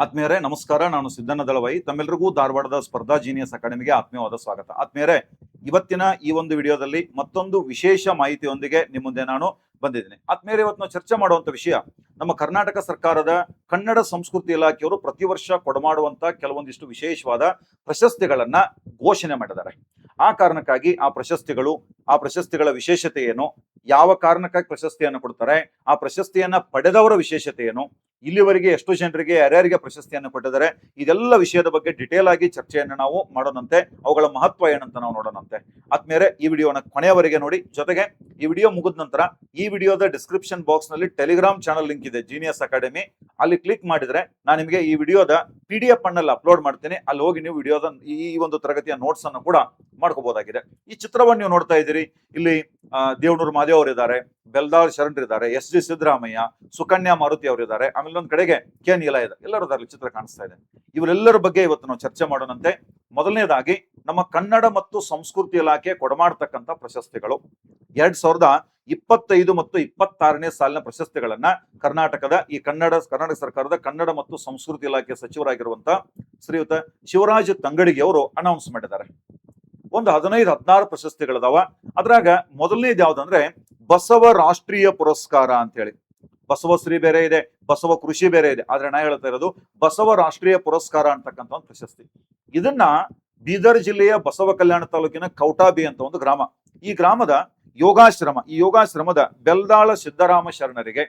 ಆತ್ಮೀಯರೇ ನಮಸ್ಕಾರ. ನಾನು ಸಿದ್ದಣ್ಣ ದಳವೈ. ತಮ್ಮೆಲ್ಲರಿಗೂ ಧಾರವಾಡದ ಸ್ಪರ್ಧಾ ಜೀನಿಯಸ್ ಅಕಾಡೆಮಿಗೆ ಆತ್ಮೀಯವಾದ ಸ್ವಾಗತ. ಆತ್ಮೀಯರೇ, ಇವತ್ತಿನ ಈ ಒಂದು ವಿಡಿಯೋದಲ್ಲಿ ಮತ್ತೊಂದು ವಿಶೇಷ ಮಾಹಿತಿಯೊಂದಿಗೆ ನಿಮ್ಮ ಮುಂದೆ ನಾನು ಬಂದಿದ್ದೀನಿ. ಆತ್ಮೀಯರೇ, ಇವತ್ತು ನಾವು ಚರ್ಚೆ ಮಾಡುವಂತ ವಿಷಯ, ನಮ್ಮ ಕರ್ನಾಟಕ ಸರ್ಕಾರದ ಕನ್ನಡ ಸಂಸ್ಕೃತಿ ಇಲಾಖೆಯವರು ಪ್ರತಿ ವರ್ಷ ಕೊಡಮಾಡುವಂತ ಕೆಲವೊಂದಿಷ್ಟು ವಿಶೇಷವಾದ ಪ್ರಶಸ್ತಿಗಳನ್ನ ಘೋಷಣೆ ಮಾಡಿದ್ದಾರೆ. ಆ ಕಾರಣಕ್ಕಾಗಿ ಆ ಪ್ರಶಸ್ತಿಗಳ ವಿಶೇಷತೆ ಏನು, ಯಾವ ಕಾರಣಕ್ಕಾಗಿ ಪ್ರಶಸ್ತಿಯನ್ನು ಕೊಡ್ತಾರೆ, ಆ ಪ್ರಶಸ್ತಿಯನ್ನ ಪಡೆದವರ ವಿಶೇಷತೆ ಏನು, ಇಲ್ಲಿವರೆಗೆ ಎಷ್ಟು ಜನರಿಗೆ ಯಾರ್ಯಾರಿಗೆ ಪ್ರಶಸ್ತಿಯನ್ನು ಕೊಟ್ಟಿದ್ದಾರೆ, ಇದೆಲ್ಲ ವಿಷಯದ ಬಗ್ಗೆ ಡಿಟೇಲ್ ಆಗಿ ಚರ್ಚೆಯನ್ನು ನಾವು ಮಾಡೋಣಂತೆ. ಅವುಗಳ ಮಹತ್ವ ಏನಂತ ನಾವು ನೋಡೋಣಂತೆ. ಆದ್ಮೇಲೆ ಈ ವಿಡಿಯೋನ ಕೊನೆಯವರೆಗೆ ನೋಡಿ. ಜೊತೆಗೆ ಈ ವಿಡಿಯೋ ಮುಗಿದ ನಂತರ ಈ ವಿಡಿಯೋದ ಡಿಸ್ಕ್ರಿಪ್ಷನ್ ಬಾಕ್ಸ್ ನಲ್ಲಿ ಟೆಲಿಗ್ರಾಮ್ ಚಾನಲ್ ಲಿಂಕ್ ಇದೆ, ಜೀನಿಯಸ್ ಅಕಾಡೆಮಿ. ಅಲ್ಲಿ ಕ್ಲಿಕ್ ಮಾಡಿದ್ರೆ ನಾನು ನಿಮಗೆ ಈ ವಿಡಿಯೋದ PDF ಅಣ್ಣಲ್ಲಿ ಅಪ್ಲೋಡ್ ಮಾಡ್ತೀನಿ. ಅಲ್ಲಿ ಹೋಗಿ ನೀವು ವಿಡಿಯೋದ ಈ ಒಂದು ತರಗತಿಯ ನೋಟ್ಸ್ ಅನ್ನು ಕೂಡ ಮಾಡ್ಕೋಬಹುದಾಗಿದೆ. ಈ ಚಿತ್ರವನ್ನು ನೀವು ನೋಡ್ತಾ ಇದ್ದೀರಿ. ಇಲ್ಲಿ ದೇವನೂರು ಮಾದೇವ್ ಅವರಿದ್ದಾರೆ, ಬೆಲ್ದಾಳ್ ಶರಣರಿದ್ದಾರೆ, SG ಸಿದ್ದರಾಮಯ್ಯ, ಸುಕನ್ಯಾ ಮಾರುತಿ ಅವರಿದ್ದಾರೆ, ಆಮೇಲೆ ಒಂದ್ ಕಡೆಗೆ ಕೆ ನೀಲ ಇದೆ. ಎಲ್ಲರೂ ಅದರಲ್ಲಿ ಚಿತ್ರ ಕಾಣಿಸ್ತಾ ಇದೆ. ಇವರೆಲ್ಲರ ಬಗ್ಗೆ ಇವತ್ತು ನಾವು ಚರ್ಚೆ ಮಾಡೋಣಂತೆ. ಮೊದಲನೇದಾಗಿ ನಮ್ಮ ಕನ್ನಡ ಮತ್ತು ಸಂಸ್ಕೃತಿ ಇಲಾಖೆ ಕೊಡಮಾಡ್ತಕ್ಕಂಥ ಪ್ರಶಸ್ತಿಗಳು 2025 ಮತ್ತು 26ನೇ ಸಾಲಿನ ಪ್ರಶಸ್ತಿಗಳನ್ನ ಕರ್ನಾಟಕ ಸರ್ಕಾರದ ಕನ್ನಡ ಮತ್ತು ಸಂಸ್ಕೃತಿ ಇಲಾಖೆ ಸಚಿವರಾಗಿರುವಂತ ಶ್ರೀಯುತ ಶಿವರಾಜ್ ತಂಗಡಗಿ ಅವರು ಅನೌನ್ಸ್ ಮಾಡಿದ್ದಾರೆ. ಒಂದು 15-16 ಪ್ರಶಸ್ತಿಗಳದಾವ. ಅದ್ರಾಗ ಮೊದಲನೇದು ಯಾವ್ದಂದ್ರೆ ಬಸವ ರಾಷ್ಟ್ರೀಯ ಪುರಸ್ಕಾರ ಅಂತ ಹೇಳಿ. ಬಸವಶ್ರೀ ಬೇರೆ ಇದೆ, ಬಸವ ಕೃಷಿ ಬೇರೆ ಇದೆ. ಆದ್ರೆ ನಾ ಹೇಳ್ತಾ ಇರೋದು ಬಸವ ರಾಷ್ಟ್ರೀಯ ಪುರಸ್ಕಾರ ಅಂತಕ್ಕಂಥ ಒಂದು ಪ್ರಶಸ್ತಿ. ಇದನ್ನ ಬೀದರ್ ಜಿಲ್ಲೆಯ ಬಸವ ಕಲ್ಯಾಣ ತಾಲೂಕಿನ ಕೌಟಾಬಿ ಅಂತ ಒಂದು ಗ್ರಾಮ, ಈ ಗ್ರಾಮದ ಯೋಗಾಶ್ರಮದ ಬೆಲ್ದಾಳ ಸಿದ್ದರಾಮ ಶರಣರಿಗೆ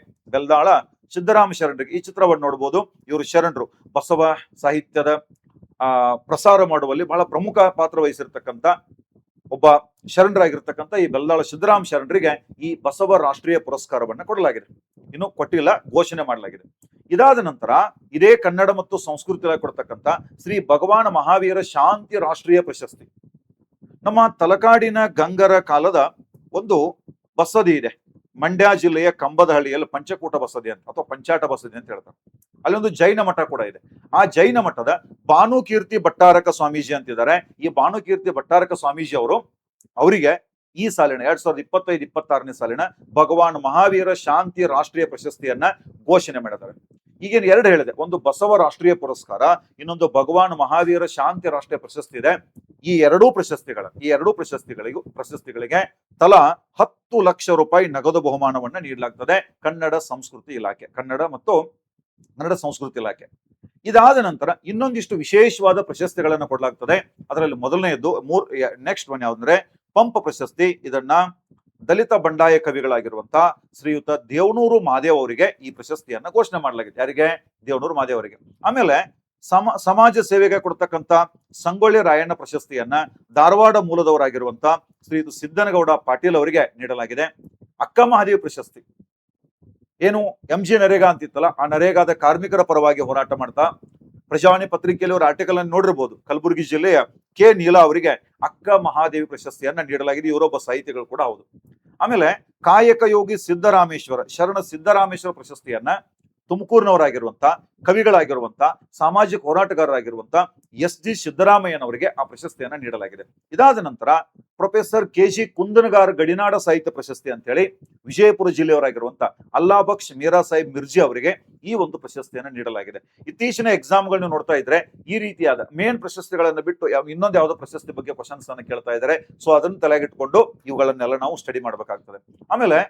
ಈ ಚಿತ್ರವನ್ನು ನೋಡ್ಬೋದು. ಇವರು ಶರಣರು, ಬಸವ ಸಾಹಿತ್ಯದ ಪ್ರಸಾರ ಮಾಡುವಲ್ಲಿ ಬಹಳ ಪ್ರಮುಖ ಪಾತ್ರ ವಹಿಸಿರ್ತಕ್ಕಂಥ ಒಬ್ಬ ಶರಣರಾಗಿರ್ತಕ್ಕಂಥ ಈ ಬೆಲ್ದಾಳ ಸಿದ್ದರಾಮ ಶರಣರಿಗೆ ಈ ಬಸವ ರಾಷ್ಟ್ರೀಯ ಪುರಸ್ಕಾರವನ್ನ ಕೊಡಲಾಗಿದೆ. ಇನ್ನು ಕೊಟ್ಟಿಲ್ಲ, ಘೋಷಣೆ ಮಾಡಲಾಗಿದೆ. ಇದಾದ ನಂತರ ಇದೇ ಕನ್ನಡ ಮತ್ತು ಸಂಸ್ಕೃತಿ ಇಲಾಖೆ ಕೊಡ್ತಕ್ಕಂಥ ಶ್ರೀ ಭಗವಾನ ಮಹಾವೀರ ಶಾಂತಿ ರಾಷ್ಟ್ರೀಯ ಪ್ರಶಸ್ತಿ. ನಮ್ಮ ತಲಕಾಡಿನ ಗಂಗರ ಕಾಲದ ಒಂದು ಬಸದಿ ಇದೆ, ಮಂಡ್ಯ ಜಿಲ್ಲೆಯ ಕಂಬದಹಳ್ಳಿಯಲ್ಲಿ ಪಂಚಕೂಟ ಬಸದಿ ಅಂತ ಅಥವಾ ಪಂಚಾಟ ಬಸದಿ ಅಂತ ಹೇಳ್ತಾರೆ. ಅಲ್ಲೊಂದು ಜೈನ ಮಠ ಕೂಡ ಇದೆ. ಆ ಜೈನ ಮಠದ ಭಾನುಕೀರ್ತಿ ಭಟ್ಟಾರಕ ಸ್ವಾಮೀಜಿ ಅಂತಿದ್ದಾರೆ. ಈ ಭಾನುಕೀರ್ತಿ ಭಟ್ಟಾರಕ ಸ್ವಾಮೀಜಿ ಅವರಿಗೆ ಈ ಸಾಲಿನ 2025-26ನೇ ಸಾಲಿನ ಭಗವಾನ್ ಮಹಾವೀರ ಶಾಂತಿ ರಾಷ್ಟ್ರೀಯ ಪ್ರಶಸ್ತಿಯನ್ನ ಘೋಷಣೆ ಮಾಡಿದ್ದಾರೆ. ಈಗೇನು ಎರಡು ಹೇಳಿದೆ, ಒಂದು ಬಸವ ರಾಷ್ಟ್ರೀಯ ಪುರಸ್ಕಾರ, ಇನ್ನೊಂದು ಭಗವಾನ್ ಮಹಾವೀರ ಶಾಂತಿ ರಾಷ್ಟ್ರೀಯ ಪ್ರಶಸ್ತಿ ಇದೆ. ಈ ಎರಡೂ ಪ್ರಶಸ್ತಿಗಳಿಗೆ ತಲಾ 10 ಲಕ್ಷ ರೂಪಾಯಿ ನಗದು ಬಹುಮಾನವನ್ನ ನೀಡಲಾಗ್ತದೆ ಕನ್ನಡ ಸಂಸ್ಕೃತಿ ಇಲಾಖೆ. ಇದಾದ ನಂತರ ಇನ್ನೊಂದಿಷ್ಟು ವಿಶೇಷವಾದ ಪ್ರಶಸ್ತಿಗಳನ್ನ ಕೊಡಲಾಗ್ತದೆ. ಅದರಲ್ಲಿ ಮೊದಲನೆಯದ್ದು ನೆಕ್ಸ್ಟ್ ಒನ್ ಯಾವ್ದಂದ್ರೆ ಪಂಪ ಪ್ರಶಸ್ತಿ. ಇದನ್ನ ದಲಿತ ಬಂಡಾಯ ಕವಿಗಳಾಗಿರುವಂತ ಶ್ರೀಯುತ ದೇವನೂರು ಮಾದೇವ್ ಅವರಿಗೆ ಈ ಪ್ರಶಸ್ತಿಯನ್ನ ಘೋಷಣೆ ಮಾಡಲಾಗಿದೆ. ಯಾರಿಗೆ? ದೇವನೂರು ಮಾದೇವ್ ಅವರಿಗೆ. ಆಮೇಲೆ ಸಮಾಜ ಸೇವೆಗೆ ಕೊಡ್ತಕ್ಕಂಥ ಸಂಗೊಳ್ಳಿ ರಾಯಣ್ಣ ಪ್ರಶಸ್ತಿಯನ್ನ ಧಾರವಾಡ ಮೂಲದವರಾಗಿರುವಂತ ಶ್ರೀಯುತ ಸಿದ್ದನಗೌಡ ಪಾಟೀಲ್ ಅವರಿಗೆ ನೀಡಲಾಗಿದೆ. ಅಕ್ಕ ಮಹಾದೇವಿ ಪ್ರಶಸ್ತಿ ಏನು MG ನರೇಗಾ ಅಂತಿತ್ತಲ್ಲ, ಆ ನರೇಗಾದ ಕಾರ್ಮಿಕರ ಪರವಾಗಿ ಹೋರಾಟ ಮಾಡ್ತಾ ಪ್ರಜಾವಾಣಿ ಪತ್ರಿಕೆಯಲ್ಲಿ ಅವರ ಆರ್ಟಿಕಲ್ ಅನ್ನು ನೋಡಿರ್ಬೋದು. ಕಲಬುರಗಿ ಜಿಲ್ಲೆಯ ಕೆ ನೀಲಾ ಅವರಿಗೆ ಅಕ್ಕ ಮಹಾದೇವಿ ಪ್ರಶಸ್ತಿಯನ್ನ ನೀಡಲಾಗಿದೆ. ಇವರೊಬ್ಬ ಸಾಹಿತಿಗಳು ಕೂಡ ಹೌದು. ಆಮೇಲೆ ಕಾಯಕ ಯೋಗಿ ಶರಣ ಸಿದ್ದರಾಮೇಶ್ವರ ಪ್ರಶಸ್ತಿಯನ್ನ ತುಮಕೂರಿನವರಾಗಿರುವಂತ ಕವಿಗಳಾಗಿರುವಂತ ಸಾಮಾಜಿಕ ಹೋರಾಟಗಾರರಾಗಿರುವಂತ SG ಸಿದ್ದರಾಮಯ್ಯನವರಿಗೆ ಆ ಪ್ರಶಸ್ತಿಯನ್ನ ನೀಡಲಾಗಿದೆ. ಇದಾದ ನಂತರ ಪ್ರೊಫೆಸರ್ KG ಕುಂದನಗಾರ್ ಗಡಿನಾಡ ಸಾಹಿತ್ಯ ಪ್ರಶಸ್ತಿ ಅಂತ ಹೇಳಿ ವಿಜಯಪುರ ಜಿಲ್ಲೆಯವರಾಗಿರುವಂತ ಅಲ್ಲಾಬಕ್ಷ್ ಮೀರಾ ಸಾಹಿಬ್ ಮಿರ್ಜಿ ಅವರಿಗೆ ಈ ಒಂದು ಪ್ರಶಸ್ತಿಯನ್ನ ನೀಡಲಾಗಿದೆ. ಇತ್ತೀಚಿನ ಎಕ್ಸಾಮ್ಗಳನ್ನ ನೋಡ್ತಾ ಇದ್ರೆ ಈ ರೀತಿಯಾದ ಮೇನ್ ಪ್ರಶಸ್ತಿಗಳನ್ನ ಬಿಟ್ಟು ಇನ್ನೊಂದು ಯಾವುದೋ ಪ್ರಶಸ್ತಿ ಬಗ್ಗೆ ಕ್ವಶನ್ಸ್ ಅನ್ನ ಕೇಳ್ತಾ ಇದ್ದಾರೆ. ಸೊ ಅದನ್ನ ತಲೆಗಿಟ್ಕೊಂಡು ಇವುಗಳನ್ನೆಲ್ಲ ನಾವು ಸ್ಟಡಿ ಮಾಡ್ಬೇಕಾಗ್ತದೆ. ಆಮೇಲೆ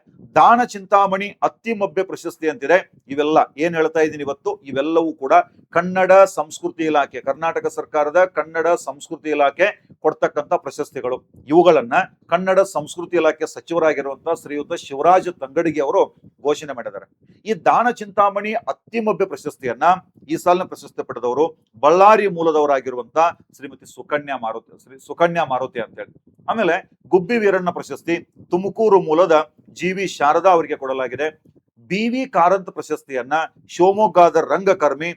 ದಾನ ಚಿಂತಾಮಣಿ ಅತ್ತಿಮಬ್ಬೆ ಪ್ರಶಸ್ತಿ ಅಂತಿದೆ. ಇವೆಲ್ಲ ಏನ್ ಹೇಳ್ತಾ ಇದ್ದೀನಿ ಇವತ್ತು, ಇವೆಲ್ಲವೂ ಕೂಡ ಕನ್ನಡ ಸಂಸ್ಕೃತಿ ಇಲಾಖೆ, ಕರ್ನಾಟಕ ಸರ್ಕಾರದ ಕನ್ನಡ ಸಂಸ್ಕೃತಿ ಇಲಾಖೆ ಕೊಡ್ತಕ್ಕಂಥ ಪ್ರಶಸ್ತಿಗಳು. ಇವುಗಳನ್ನ ಕನ್ನಡ ಸಂಸ್ಕೃತಿ ಇಲಾಖೆ ಸಚಿವರಾಗಿರುವಂತಹ ಶ್ರೀಯುತ ಶಿವರಾಜ್ ತಂಗಡಗಿ ಅವರು ಘೋಷಣೆ ಮಾಡಿದ್ದಾರೆ. ಈ ದಾನ ಚಿಂತಾಮಣಿ ಅತ್ತಿಮಬ್ಬೆ ಪ್ರಶಸ್ತಿಯನ್ನ ಈ ಸಾಲಿನ ಪ್ರಶಸ್ತಿ ಪಡೆದವರು ಬಳ್ಳಾರಿ ಮೂಲದವರಾಗಿರುವಂತ ಶ್ರೀಮತಿ ಸುಕನ್ಯಾ ಮಾರುತಿ ಅಂತ ಹೇಳಿ. ಆಮೇಲೆ ಗುಬ್ಬಿ ವೀರಣ್ಣ ಪ್ರಶಸ್ತಿ ತುಮಕೂರು ಮೂಲದ GV ಶಾರದಾ ಅವರಿಗೆ ಕೊಡಲಾಗಿದೆ. BV ಕಾರಂತ್ ಪ್ರಶಸ್ತಿಯನ್ನ ಶಿವಮೊಗ್ಗದ ರಂಗಕರ್ಮಿ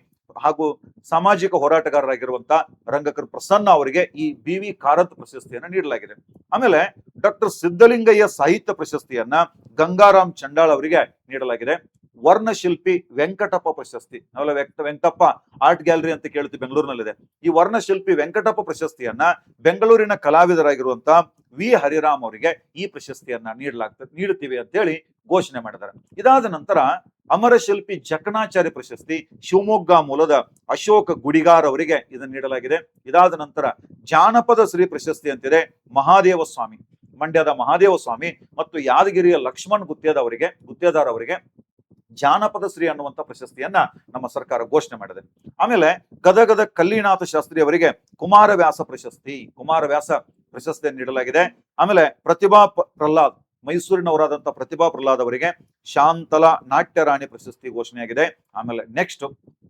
ಹಾಗೂ ಸಾಮಾಜಿಕ ಹೋರಾಟಗಾರರಾಗಿರುವಂತ ರಂಗಕರ್ ಪ್ರಸನ್ನ ಅವರಿಗೆ ಈ BV ಕಾರಂತ್ ಪ್ರಶಸ್ತಿಯನ್ನ ನೀಡಲಾಗಿದೆ. ಆಮೇಲೆ ಡಾಕ್ಟರ್ ಸಿದ್ದಲಿಂಗಯ್ಯ ಸಾಹಿತ್ಯ ಪ್ರಶಸ್ತಿಯನ್ನ ಗಂಗಾರಾಮ್ ಚಂಡಾಳ್ ಅವರಿಗೆ ನೀಡಲಾಗಿದೆ. ವರ್ಣಶಿಲ್ಪಿ ವೆಂಕಟಪ್ಪ ಪ್ರಶಸ್ತಿ, ನಾವೆಲ್ಲ ವೆಂಕಟಪ್ಪ ಆರ್ಟ್ ಗ್ಯಾಲರಿ ಅಂತ ಕೇಳ್ತೀವಿ, ಬೆಂಗಳೂರಿನಲ್ಲಿದೆ. ಈ ವರ್ಣಶಿಲ್ಪಿ ವೆಂಕಟಪ್ಪ ಪ್ರಶಸ್ತಿಯನ್ನ ಬೆಂಗಳೂರಿನ ಕಲಾವಿದರಾಗಿರುವಂತ ವಿ ಹರಿರಾಮ್ ಅವರಿಗೆ ಈ ಪ್ರಶಸ್ತಿಯನ್ನ ನೀಡ್ತೀವಿ ಅಂತ ಹೇಳಿ ಘೋಷಣೆ ಮಾಡಿದ್ದಾರೆ. ಇದಾದ ನಂತರ ಅಮರ ಶಿಲ್ಪಿ ಜಕಣಾಚಾರ್ಯ ಪ್ರಶಸ್ತಿ ಶಿವಮೊಗ್ಗ ಮೂಲದ ಅಶೋಕ್ ಗುಡಿಗಾರ್ ಅವರಿಗೆ ಇದನ್ನು ನೀಡಲಾಗಿದೆ. ಇದಾದ ನಂತರ ಜಾನಪದ ಶ್ರೀ ಪ್ರಶಸ್ತಿ ಅಂತಿದೆ, ಮಹಾದೇವ ಸ್ವಾಮಿ, ಮಂಡ್ಯದ ಮಹಾದೇವ ಸ್ವಾಮಿ ಮತ್ತು ಯಾದಗಿರಿಯ ಲಕ್ಷ್ಮಣ್ ಗುತ್ತೇದಾರ್ ಅವರಿಗೆ ಜಾನಪದ ಶ್ರೀ ಅನ್ನುವಂಥ ಪ್ರಶಸ್ತಿಯನ್ನ ನಮ್ಮ ಸರ್ಕಾರ ಘೋಷಣೆ ಮಾಡಿದೆ. ಆಮೇಲೆ ಗದಗದ ಕಲ್ಲಿನಾಥ ಶಾಸ್ತ್ರಿ ಅವರಿಗೆ ಕುಮಾರವ್ಯಾಸ ಪ್ರಶಸ್ತಿಯನ್ನು ನೀಡಲಾಗಿದೆ. ಆಮೇಲೆ ಪ್ರತಿಭಾ ಪ್ರಹ್ಲಾದ್, ಮೈಸೂರಿನವರಾದಂಥ ಪ್ರತಿಭಾ ಪ್ರಹ್ಲಾದ್ ಅವರಿಗೆ ಶಾಂತಲಾ ನಾಟ್ಯರಾಣಿ ಪ್ರಶಸ್ತಿ ಘೋಷಣೆಯಾಗಿದೆ. ಆಮೇಲೆ ನೆಕ್ಸ್ಟ್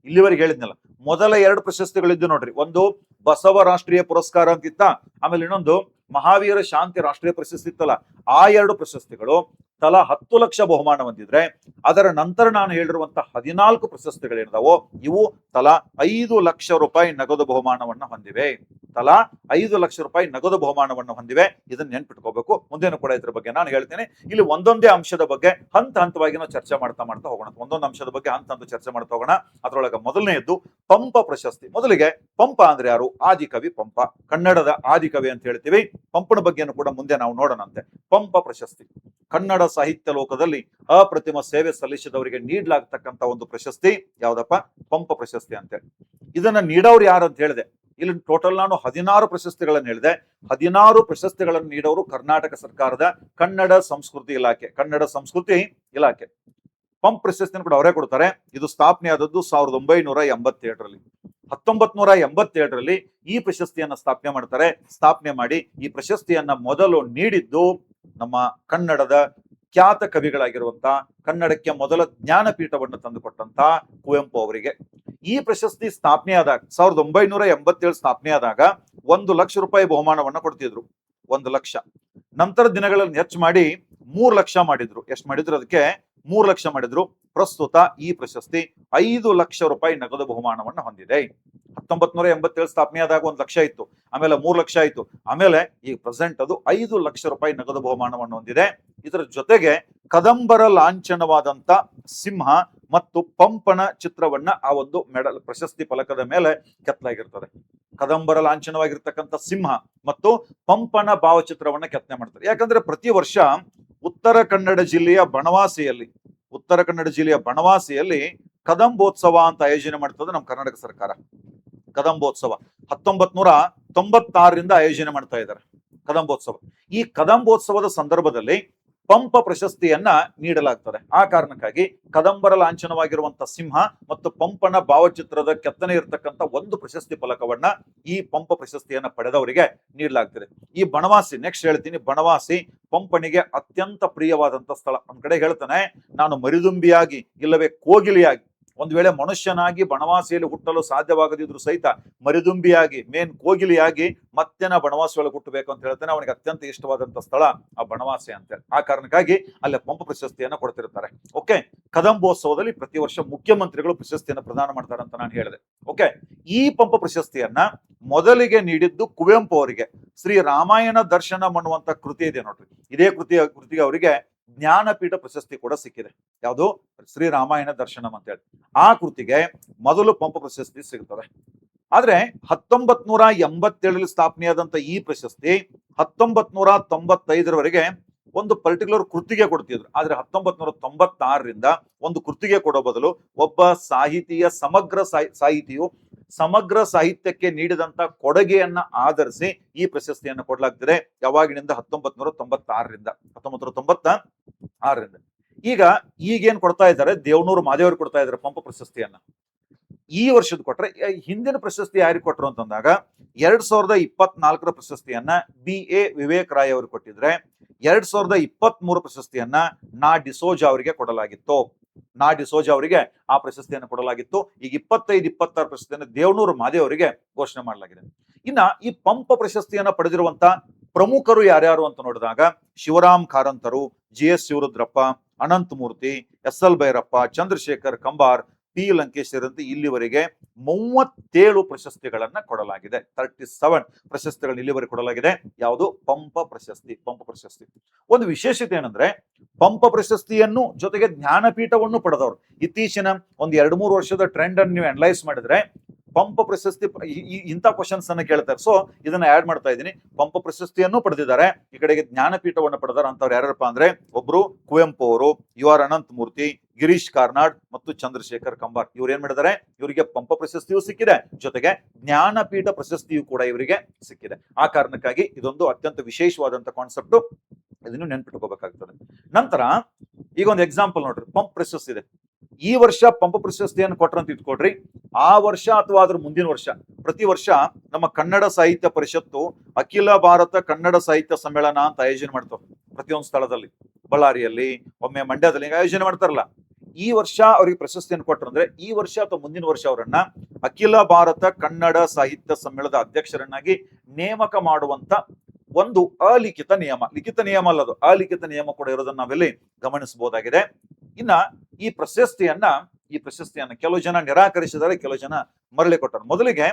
ಇಲ್ಲಿವರೆಗೆ ಹೇಳಿದ್ನಲ್ಲ, ಮೊದಲ 2 ಪ್ರಶಸ್ತಿಗಳಿದ್ದು ನೋಡ್ರಿ, ಒಂದು ಬಸವ ರಾಷ್ಟ್ರೀಯ ಪುರಸ್ಕಾರ ಅಂತಿತ್ತ, ಆಮೇಲೆ ಇನ್ನೊಂದು ಮಹಾವೀರ ಶಾಂತಿ ರಾಷ್ಟ್ರೀಯ ಪ್ರಶಸ್ತಿ ಇತ್ತಲ್ಲ, ಆ 2 ಪ್ರಶಸ್ತಿಗಳು ತಲಾ 10 ಲಕ್ಷ ಬಹುಮಾನ ಹೊಂದಿದ್ರೆ, ಅದರ ನಂತರ ನಾನು ಹೇಳಿರುವಂತಹ 14 ಪ್ರಶಸ್ತಿಗಳೇನಿದಾವೋ ಇವು ತಲಾ 5 ಲಕ್ಷ ರೂಪಾಯಿ ನಗದು ಬಹುಮಾನವನ್ನ ಹೊಂದಿವೆ. ತಲಾ 5 ಲಕ್ಷ ರೂಪಾಯಿ ನಗದು ಬಹುಮಾನವನ್ನು ಹೊಂದಿವೆ. ಇದನ್ನ ನೆನ್ಪಿಟ್ಕೋಬೇಕು. ಮುಂದೇನು ಕೂಡ ಇದ್ರ ಬಗ್ಗೆ ನಾನು ಹೇಳ್ತೇನೆ. ಇಲ್ಲಿ ಒಂದೊಂದೇ ಅಂಶದ ಬಗ್ಗೆ ಹಂತ ಹಂತವಾಗಿ ನಾವು ಚರ್ಚೆ ಮಾಡ್ತಾ ಹೋಗೋಣ. ಒಂದೊಂದು ಅಂಶದ ಬಗ್ಗೆ ಹಂತ ಚರ್ಚೆ ಮಾಡ್ತಾ ಹೋಗೋಣ. ಅದರೊಳಗೆ ಮೊದಲನೆಯದ್ದು ಪಂಪ ಪ್ರಶಸ್ತಿ. ಮೊದಲಿಗೆ ಪಂಪ ಅಂದ್ರೆ ಯಾರು? ಆದಿಕವಿ ಪಂಪ, ಕನ್ನಡದ ಆದಿಕವಿ ಅಂತ ಹೇಳ್ತೀವಿ. ಪಂಪನ ಬಗ್ಗೆನೂ ಕೂಡ ಮುಂದೆ ನಾವು ನೋಡೋಣಂತೆ. ಪಂಪ ಪ್ರಶಸ್ತಿ ಕನ್ನಡ ಸಾಹಿತ್ಯ ಲೋಕದಲ್ಲಿ ಅಪ್ರತಿಮ ಸೇವೆ ಸಲ್ಲಿಸಿದವರಿಗೆ ನೀಡಲಾಗ್ತಕ್ಕಂಥ ಒಂದು ಪ್ರಶಸ್ತಿ ಯಾವ್ದಪ್ಪ? ಪಂಪ ಪ್ರಶಸ್ತಿ ಅಂತೇಳಿ. ಇದನ್ನ ನೀಡೋರು ಯಾರು ಅಂತ ಹೇಳಿದೆ. ಇಲ್ಲಿ ಟೋಟಲ್ ನಾನು 16 ಪ್ರಶಸ್ತಿಗಳನ್ನು ಹೇಳಿದೆ. 16 ಪ್ರಶಸ್ತಿಗಳನ್ನು ನೀಡೋರು ಕರ್ನಾಟಕ ಸರ್ಕಾರದ ಕನ್ನಡ ಸಂಸ್ಕೃತಿ ಇಲಾಖೆ. ಪಂಪ್ ಪ್ರಶಸ್ತಿಯನ್ನು ಕೂಡ ಅವರೇ ಕೊಡ್ತಾರೆ. ಇದು ಸ್ಥಾಪನೆ ಆದದ್ದು 1987ರಲ್ಲಿ. 1987ರಲ್ಲಿ ಈ ಪ್ರಶಸ್ತಿಯನ್ನ ಸ್ಥಾಪನೆ ಮಾಡಿ ಈ ಪ್ರಶಸ್ತಿಯನ್ನ ಮೊದಲು ನೀಡಿದ್ದು ನಮ್ಮ ಕನ್ನಡದ ಖ್ಯಾತ ಕವಿಗಳಾಗಿರುವಂತ, ಕನ್ನಡಕ್ಕೆ ಮೊದಲ ಜ್ಞಾನಪೀಠವನ್ನು ತಂದುಕೊಟ್ಟಂತ ಕುವೆಂಪು ಅವರಿಗೆ. ಈ ಪ್ರಶಸ್ತಿ ಸ್ಥಾಪನೆ ಆದಾಗ 1987 ಸ್ಥಾಪನೆ ಆದಾಗ 1 ಲಕ್ಷ ರೂಪಾಯಿ ಬಹುಮಾನವನ್ನ ಕೊಡ್ತಿದ್ರು. 1 ಲಕ್ಷ. ನಂತರ ದಿನಗಳಲ್ಲಿ ಹೆಚ್ಚು ಮಾಡಿ 3 ಲಕ್ಷ ಮಾಡಿದ್ರು. ಎಷ್ಟು ಮಾಡಿದ್ರು? ಅದಕ್ಕೆ 3 ಲಕ್ಷ ಮಾಡಿದ್ರು. ಪ್ರಸ್ತುತ ಈ ಪ್ರಶಸ್ತಿ 5 ಲಕ್ಷ ರೂಪಾಯಿ ನಗದು ಬಹುಮಾನವನ್ನ ಹೊಂದಿದೆ. 1987 ಸ್ಥಾಪನೆ ಆದಾಗ 1 ಲಕ್ಷ ಇತ್ತು, ಆಮೇಲೆ 3 ಲಕ್ಷ ಆಯ್ತು, ಆಮೇಲೆ ಈ ಪ್ರೆಸೆಂಟ್ ಅದು 5 ಲಕ್ಷ ರೂಪಾಯಿ ನಗದು ಬಹುಮಾನವನ್ನು ಹೊಂದಿದೆ. ಇದರ ಜೊತೆಗೆ ಕದಂಬರ ಲಾಂಛನವಾದಂತ ಸಿಂಹ ಮತ್ತು ಪಂಪನ ಚಿತ್ರವನ್ನ ಆ ಒಂದು ಮೆಡಲ್ ಪ್ರಶಸ್ತಿ ಫಲಕದ ಮೇಲೆ ಕೆತ್ತಲಾಗಿರ್ತದೆ. ಕದಂಬರ ಲಾಂಛನವಾಗಿರ್ತಕ್ಕಂಥ ಸಿಂಹ ಮತ್ತು ಪಂಪನ ಭಾವಚಿತ್ರವನ್ನ ಕೆತ್ತನೆ ಮಾಡ್ತಾರೆ. ಯಾಕಂದ್ರೆ ಪ್ರತಿ ವರ್ಷ ಉತ್ತರ ಕನ್ನಡ ಜಿಲ್ಲೆಯ ಬನವಾಸಿಯಲ್ಲಿ ಕದಂಬೋತ್ಸವ ಅಂತ ಆಯೋಜನೆ ಮಾಡ್ತದೆ ನಮ್ಮ ಕರ್ನಾಟಕ ಸರ್ಕಾರ. ಕದಂಬೋತ್ಸವ 1996ರಿಂದ ಆಯೋಜನೆ ಮಾಡ್ತಾ ಇದ್ದಾರೆ ಕದಂಬೋತ್ಸವ. ಈ ಕದಂಬೋತ್ಸವದ ಸಂದರ್ಭದಲ್ಲಿ ಪಂಪ ಪ್ರಶಸ್ತಿಯನ್ನ ನೀಡಲಾಗ್ತದೆ. ಆ ಕಾರಣಕ್ಕಾಗಿ ಕದಂಬರ ಲಾಂಛನವಾಗಿರುವಂತ ಸಿಂಹ ಮತ್ತು ಪಂಪನ ಭಾವಚಿತ್ರದ ಕೆತ್ತನೆ ಇರತಕ್ಕಂಥ ಒಂದು ಪ್ರಶಸ್ತಿ ಫಲಕವನ್ನ ಈ ಪಂಪ ಪ್ರಶಸ್ತಿಯನ್ನ ಪಡೆದವರಿಗೆ ನೀಡಲಾಗ್ತದೆ. ಈ ಬನವಾಸಿ, ನೆಕ್ಸ್ಟ್ ಹೇಳ್ತೀನಿ, ಬನವಾಸಿ ಪಂಪನಿಗೆ ಅತ್ಯಂತ ಪ್ರಿಯವಾದಂತ ಸ್ಥಳ. ಒಂದ್ ಕಡೆ ಹೇಳ್ತಾನೆ, ನಾನು ಮರಿದುಂಬಿಯಾಗಿ ಇಲ್ಲವೇ ಕೋಗಿಲಿಯಾಗಿ, ಒಂದು ವೇಳೆ ಮನುಷ್ಯನಾಗಿ ಬನವಾಸಿಯಲ್ಲಿ ಹುಟ್ಟಲು ಸಾಧ್ಯವಾಗದಿದ್ರು ಸಹಿತ ಮರಿದುಂಬಿಯಾಗಿ ಕೋಗಿಲಿಯಾಗಿ ಮತ್ತೆ ನಾ ಬನವಾಸಿ ಒಳಗೆ ಹುಟ್ಟಬೇಕು ಅಂತ ಹೇಳ್ತಾನೆ. ಅವನಿಗೆ ಅತ್ಯಂತ ಇಷ್ಟವಾದಂತ ಸ್ಥಳ ಆ ಬನವಾಸಿ ಅಂತೇಳಿ. ಆ ಕಾರಣಕ್ಕಾಗಿ ಅಲ್ಲೇ ಪಂಪ ಪ್ರಶಸ್ತಿಯನ್ನ ಕೊಡ್ತಿರ್ತಾರೆ. ಓಕೆ, ಕದಂಬೋತ್ಸವದಲ್ಲಿ ಪ್ರತಿ ವರ್ಷ ಮುಖ್ಯಮಂತ್ರಿಗಳು ಪ್ರಶಸ್ತಿಯನ್ನ ಪ್ರದಾನ ಮಾಡ್ತಾರೆ ಅಂತ ನಾನು ಹೇಳಿದೆ. ಓಕೆ, ಈ ಪಂಪ ಪ್ರಶಸ್ತಿಯನ್ನ ಮೊದಲಿಗೆ ನೀಡಿದ್ದು ಕುವೆಂಪು ಅವರಿಗೆ. ಶ್ರೀ ರಾಮಾಯಣ ದರ್ಶನಂ ಅನ್ನುವಂತ ಕೃತಿ ಇದೆ ನೋಡ್ರಿ, ಇದೇ ಕೃತಿಗೆ ಅವರಿಗೆ ಜ್ಞಾನಪೀಠ ಪ್ರಶಸ್ತಿ ಕೂಡ ಸಿಕ್ಕಿದೆ. ಯಾವುದು? ಶ್ರೀ ರಾಮಾಯಣ ದರ್ಶನಂ ಅಂತ ಹೇಳಿ ಆ ಕೃತಿಗೆ ಮೊದಲು ಪಂಪ ಪ್ರಶಸ್ತಿ ಸಿಗ್ತದೆ. ಆದ್ರೆ 1987ರಲ್ಲಿ ಸ್ಥಾಪನೆಯಾದಂತ ಈ ಪ್ರಶಸ್ತಿ 1995ರವರೆಗೆ ಒಂದು ಪರ್ಟಿಕ್ಯುಲರ್ ಕೃತಿಗೆ ಕೊಡ್ತಿದ್ರು. ಆದ್ರೆ 1996ರಿಂದ ಒಂದು ಕೃತಿಗೆ ಕೊಡೋ ಬದಲು ಒಬ್ಬ ಸಾಹಿತಿಯು ಸಮಗ್ರ ಸಾಹಿತ್ಯಕ್ಕೆ ನೀಡಿದಂತ ಕೊಡುಗೆಯನ್ನ ಆಧರಿಸಿ ಈ ಪ್ರಶಸ್ತಿಯನ್ನು ಕೊಡಲಾಗ್ತಿದೆ. ಯಾವಾಗಿನಿಂದ? 1996ರಿಂದ. ಈಗೇನ್ ಕೊಡ್ತಾ ಇದ್ದಾರೆ? ದೇವನೂರು ಮಾದೇವರು ಕೊಡ್ತಾ ಇದ್ದಾರೆ ಪಂಪ ಪ್ರಶಸ್ತಿಯನ್ನ. ಈ ವರ್ಷದ ಕೊಟ್ರೆ, ಹಿಂದಿನ ಪ್ರಶಸ್ತಿ ಯಾರಿಗೆ ಕೊಟ್ಟರು ಅಂತಂದಾಗ 2024ರ ಪ್ರಶಸ್ತಿಯನ್ನ BA ವಿವೇಕ್ ರಾಯ್ ಅವರು ಕೊಟ್ಟಿದ್ರೆ, 2023 ಪ್ರಶಸ್ತಿಯನ್ನ ನಾ ಡಿಸೋಜಾ ಅವರಿಗೆ ಕೊಡಲಾಗಿತ್ತು. ಆ ಪ್ರಶಸ್ತಿಯನ್ನು ಕೊಡಲಾಗಿತ್ತು. ಈಗ 25-26 ಪ್ರಶಸ್ತಿಯನ್ನು ದೇವನೂರು ಮಾದೇವರಿಗೆ ಘೋಷಣೆ ಮಾಡಲಾಗಿದೆ. ಇನ್ನ ಈ ಪಂಪ ಪ್ರಶಸ್ತಿಯನ್ನ ಪಡೆದಿರುವಂತ ಪ್ರಮುಖರು ಯಾರ್ಯಾರು ಅಂತ ನೋಡಿದಾಗ ಶಿವರಾಮ್ ಕಾರಂತರು, GS Shivarudrappa, Ananthamurthy, SL Bhyrappa, Chandrashekhar Kambar, P Lankesh ಸೇರಿದಂತೆ ಇಲ್ಲಿವರೆಗೆ 37 ಪ್ರಶಸ್ತಿಗಳನ್ನ ಕೊಡಲಾಗಿದೆ. 37 ಪ್ರಶಸ್ತಿಗಳನ್ನ ಇಲ್ಲಿವರೆಗೆ ಕೊಡಲಾಗಿದೆ. ಯಾವುದು? ಪಂಪ ಪ್ರಶಸ್ತಿ. ಒಂದು ವಿಶೇಷತೆ ಏನಂದ್ರೆ, ಪಂಪ ಪ್ರಶಸ್ತಿಯನ್ನು ಜೊತೆಗೆ ಜ್ಞಾನಪೀಠವನ್ನು ಪಡೆದವರು. ಇತ್ತೀಚಿನ ಒಂದು 2-3 ವರ್ಷದ ಟ್ರೆಂಡ್ ಅನ್ನು ನೀವು ಅನಲೈಸ್ ಮಾಡಿದ್ರೆ ಪಂಪ ಪ್ರಶಸ್ತಿ ಇಂಥ ಕ್ವಶನ್ಸ್ ಅನ್ನ ಕೇಳ್ತಾರೆ. ಸೊ ಇದನ್ನ ಆಡ್ ಮಾಡ್ತಾ ಇದ್ದೀನಿ. ಪಂಪ ಪ್ರಶಸ್ತಿಯನ್ನು ಪಡೆದಿದ್ದಾರೆ, ಈ ಕಡೆಗೆ ಜ್ಞಾನಪೀಠವನ್ನು ಪಡೆದಾರ ಅಂತವ್ರು ಯಾರಪ್ಪ ಅಂದ್ರೆ, ಒಬ್ರು ಕುವೆಂಪು ಅವರು, UR ಅನಂತಮೂರ್ತಿ, ಗಿರೀಶ್ ಕಾರ್ನಾಡ್ ಮತ್ತು ಚಂದ್ರಶೇಖರ್ ಕಂಬಾರ್. ಇವ್ರು ಏನ್ ಮಾಡಿದ್ದಾರೆ, ಇವರಿಗೆ ಪಂಪ ಪ್ರಶಸ್ತಿಯೂ ಸಿಕ್ಕಿದೆ, ಜೊತೆಗೆ ಜ್ಞಾನಪೀಠ ಪ್ರಶಸ್ತಿಯೂ ಕೂಡ ಇವರಿಗೆ ಸಿಕ್ಕಿದೆ. ಆ ಕಾರಣಕ್ಕಾಗಿ ಇದೊಂದು ಅತ್ಯಂತ ವಿಶೇಷವಾದಂತ ಕಾನ್ಸೆಪ್ಟ್, ಇದನ್ನು ನೆನ್ಪಿಟ್ಕೋಬೇಕಾಗ್ತದೆ. ನಂತರ ಈಗ ಒಂದು ಎಕ್ಸಾಂಪಲ್ ನೋಡ್ರಿ, ಪಂಪ್ ಪ್ರಶಸ್ತಿ ಇದೆ. ಈ ವರ್ಷ ಪಂಪ ಪ್ರಶಸ್ತಿಯನ್ನು ಕೊಟ್ರಂತ ಇಟ್ಕೊಡ್ರಿ, ಆ ವರ್ಷ ಅಥವಾ ಅದ್ರ ಮುಂದಿನ ವರ್ಷ ಪ್ರತಿ ವರ್ಷ ನಮ್ಮ ಕನ್ನಡ ಸಾಹಿತ್ಯ ಪರಿಷತ್ತು ಅಖಿಲ ಭಾರತ ಕನ್ನಡ ಸಾಹಿತ್ಯ ಸಮ್ಮೇಳನ ಅಂತ ಆಯೋಜನೆ ಮಾಡ್ತಾವೆ. ಪ್ರತಿಯೊಂದು ಸ್ಥಳದಲ್ಲಿ, ಬಳ್ಳಾರಿಯಲ್ಲಿ, ಒಮ್ಮೆ ಮಂಡ್ಯದಲ್ಲಿ ಆಯೋಜನೆ ಮಾಡ್ತಾರಲ್ಲ. ಈ ವರ್ಷ ಅವ್ರಿಗೆ ಪ್ರಶಸ್ತಿಯನ್ನು ಕೊಟ್ಟರಂದ್ರೆ ಈ ವರ್ಷ ಅಥವಾ ಮುಂದಿನ ವರ್ಷ ಅವರನ್ನ ಅಖಿಲ ಭಾರತ ಕನ್ನಡ ಸಾಹಿತ್ಯ ಸಮ್ಮೇಳನದ ಅಧ್ಯಕ್ಷರನ್ನಾಗಿ ನೇಮಕ ಮಾಡುವಂತ ಒಂದು ಅಲಿಖಿತ ನಿಯಮ, ಲಿಖಿತ ನಿಯಮ ಅಲ್ಲದು, ಅಲಿಖಿತ ನಿಯಮ ಕೂಡ ಇರೋದನ್ನ ನಾವಿಲ್ಲಿ ಗಮನಿಸಬಹುದಾಗಿದೆ. ಇನ್ನ ಈ ಪ್ರಶಸ್ತಿಯನ್ನ ಕೆಲವು ಜನ ನಿರಾಕರಿಸಿದರೆ, ಕೆಲವು ಜನ ಮರಳಿ ಕೊಟ್ಟರು. ಮೊದಲಿಗೆ